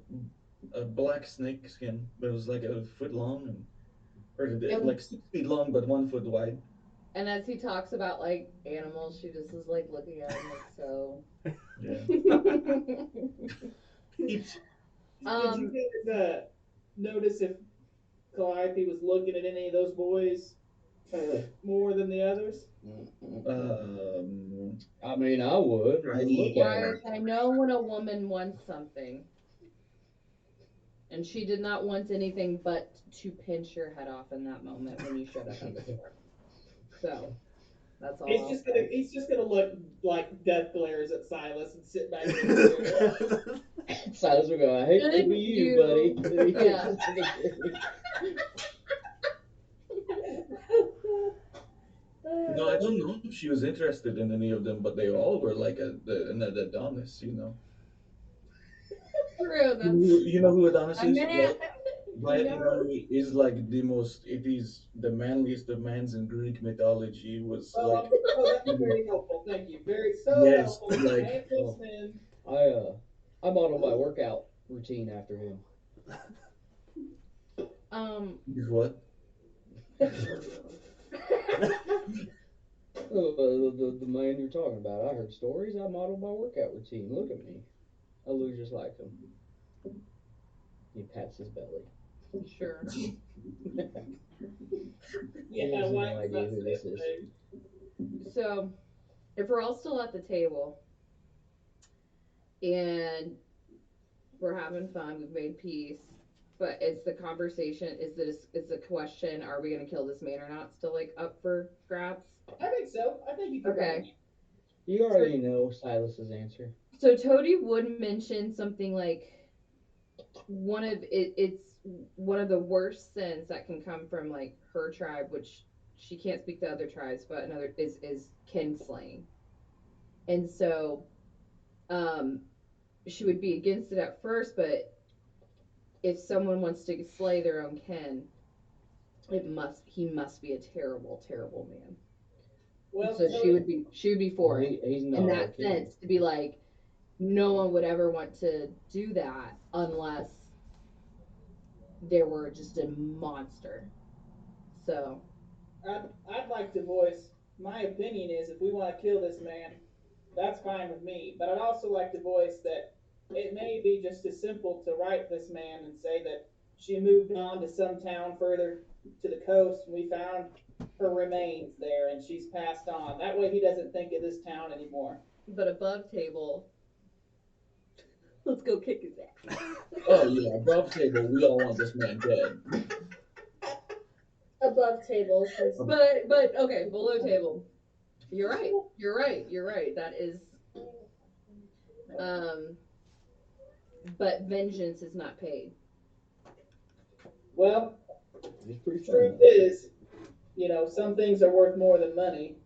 black snake skin that was like a foot long and or And like 6 feet long but 1 foot wide. and as he talks about like animals, she just is like looking at him like so. Yeah. Did you um, guys notice if Calliope was looking at any of those boys more than the others? um, I mean, I would. I would look at why him. I know when a woman wants something, and she did not want anything but to pinch your head off in that moment when you showed up at the door. So that's all I'll say. He's just gonna look like death glares at Silas and sit back in his chair. Silas would go, "I hate to Good be you, you. buddy." Yeah. no, I don't know if she was interested in any of them, but they all were like an Adonis, you know. True. You That's. you know who Adonis I is? mean, Wyatt no. Inari is like the most. It is the manliest of mans in Greek mythology. Was like Oh, that's very helpful. Thank you. Very so yes, helpful. like Manliest Oh, men. I I modeled my workout routine after him. Um. is what? The man you're talking about. I heard stories. I modeled my workout routine. Look at me. I look just like him. He pats his belly. Sure. He Yeah, has why no does idea that who say this is. thing? So, if we're all still at the table and we're having fun, we've made peace, but it's the conversation is the question, are we going to kill this man or not, still like up for grabs? I think so. I think you could run. Okay. You So, already know Silas's answer. so Toady would mention something like it's one of the worst sins that can come from like her tribe, which she can't speak to other tribes, but another is kinslaying. And so um, she would be against it at first, but if someone wants to slay their own kin, he must be a terrible, terrible man. Well, So Tony, she would be Well, for it he's in not our that king. sense, to be like, no one would ever want to do that unless they were just a monster. So I'd like to voice my opinion is if we want to kill this man, that's fine with me. But I'd also like to voice that it may be just as simple to write this man and say that she moved on to some town further to the coast and we found her remains there and she's passed on. That way he doesn't think of this town anymore. but above table, let's go kick his ass. Oh yeah, above table, we all want this man dead. Above table, since But okay, below table. You're right. You're right. You're right. That is um but vengeance is not paid. Well, He's pretty fun truth though. is, some things are worth more than money.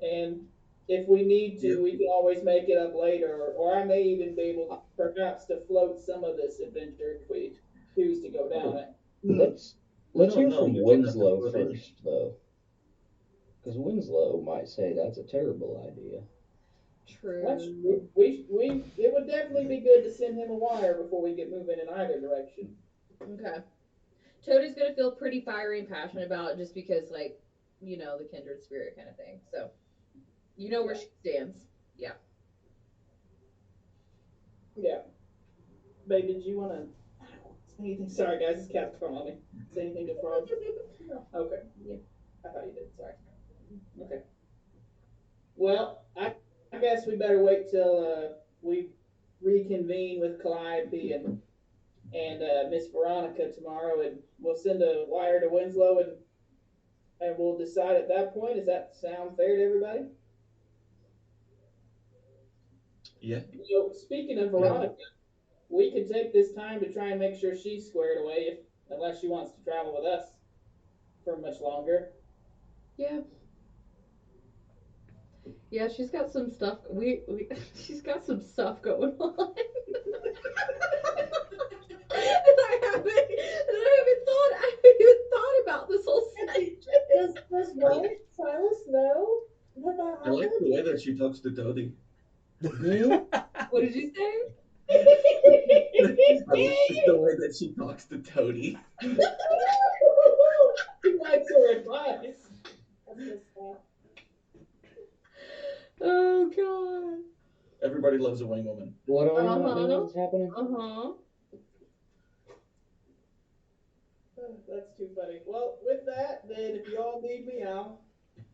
And if we need to, Yep. we can always make it up later, or I may even be able perhaps to float some of this adventure if we choose to go down Oh, it. let's let's No, hear no, from you don't have to Winslow put any. first though, because Winslow might say that's a terrible idea. That's True. true. It would definitely be good to send him a wire before we get moving in either direction. Okay. Toadie's gonna feel pretty fiery and passionate about it just because, like, the kindred spirit kind of thing. So you know where Yeah, she stands. Yeah. yeah. Babe, did you want to say anything? Sorry, guys, this cat's crawling on me. Say anything to Frog? Okay, Yeah. I thought you did. Sorry. Okay. Well, I guess we better wait till we reconvene with Calliope and Miss Veronica tomorrow, and we'll send a wire to Winslow, and we'll decide at that point. Does that sound fair to everybody? Yeah, So, speaking of yeah. Veronica, we could take this time to try and make sure she's squared away, unless she wants to travel with us for much longer. Yeah. Yeah, she's got some stuff. We she's got some stuff going on. I haven't even thought about this whole section. does I, what? Silas know that that I like happened? the way that she talks to Toady. Hmm? What did you say? I like the way that she talks to Toady. He likes her advice. That's good stuff. Oh god. Everybody loves a wing woman. What are we Uh not doing huh. that's happening? Uh huh. That's too funny. Well, with that, then if you all need me, I'll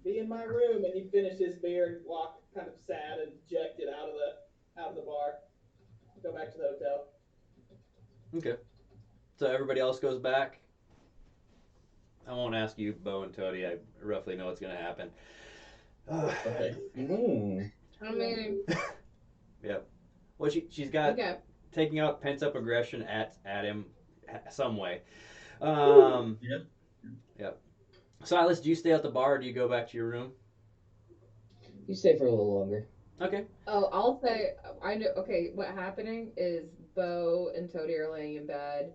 be in my room. And he finished his beer and walked kind of sad and dejected out of the bar. Go back to the hotel. Okay. So everybody else goes back. I won't ask you, Bo and Toady. I roughly know what's going to happen. Okay. Hmm. I mean, Yep. Well, she's got okay. taking out pent up aggression at him some way. Um, Yeah. yep. Silas, do you stay at the bar or do you go back to your room? You stay for a little longer. Okay. Oh, I'll say I know. Okay, what happening is Bo and Toady are laying in bed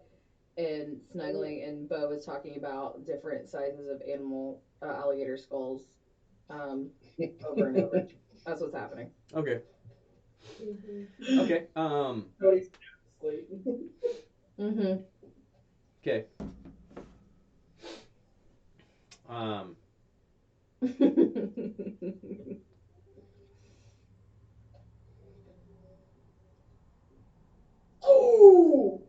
and snuggling, and Bo is talking about different sizes of alligator skulls, um, over and over. That's what's happening. Okay. Mm-hmm. Okay. Cody's asleep. Mm-hmm. Okay. Um. Oh!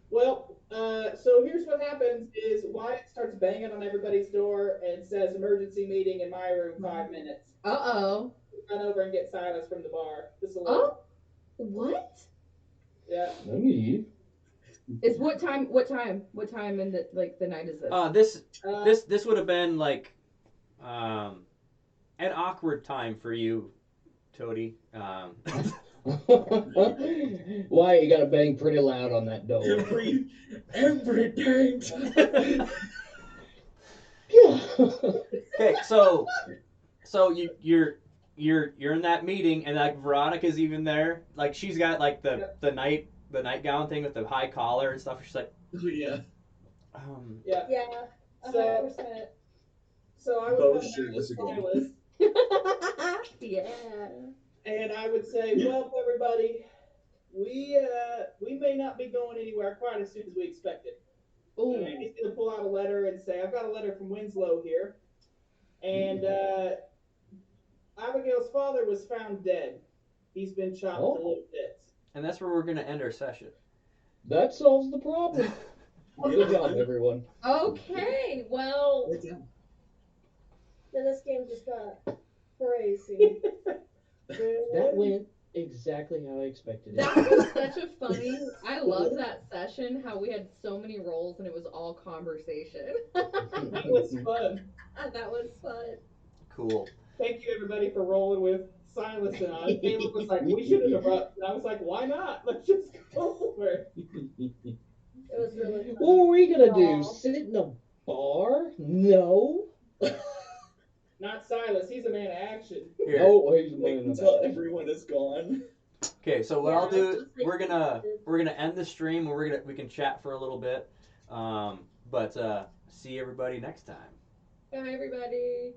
Well, so here's what happens is Wyatt starts banging on everybody's door and says emergency meeting in my room 5 minutes. Uh-oh. Run over and get Silas from the bar. Just a Oh, little. what? Yeah. Maybe. Is what time? What time? What time in the night is this? This Uh, this would have been like um an awkward time for you, Toady. Why you gotta bang pretty loud on that door? Every time. Yeah. Okay. So you're you're in that meeting, and like Veronica's even there. Like she's got like Yep. the nightgown thing with the high collar and stuff. She's like, Oh yeah, Yeah. Yeah, So 100%. so I would Bo come is back with shirtless again. Silas, Yeah. and I would say, "Well, everybody, we may not be going anywhere quite as soon as we expected." And Ooh. he's going to pull out a letter and say, "I've got a letter from Winslow here, and Mm. Abigail's father was found dead. He's been chopped to Oh, little bits." and that's where we're gonna end our session. that solves the problem. Good job, Yeah, everyone. Okay. Well, right down. Then this game just got crazy. That went exactly how I expected it that to. was such a funny. I love that session. How we had so many roles and it was all conversation. That was fun. That was fun. Cool. Thank you, everybody, for rolling with Silas and I. Caleb was like, "We should interrupt," and I was like, "Why not? Let's just go for it." It was really What fun. were we gonna do? Y'all. Sit in a bar? No. Not Silas. He's a man of action. Here. Oh, he's a Wait man of until action. everyone is gone. Okay, so what Yeah, I'll do, just like we're gonna end the stream, and we can chat for a little bit. But see everybody next time. Bye, everybody.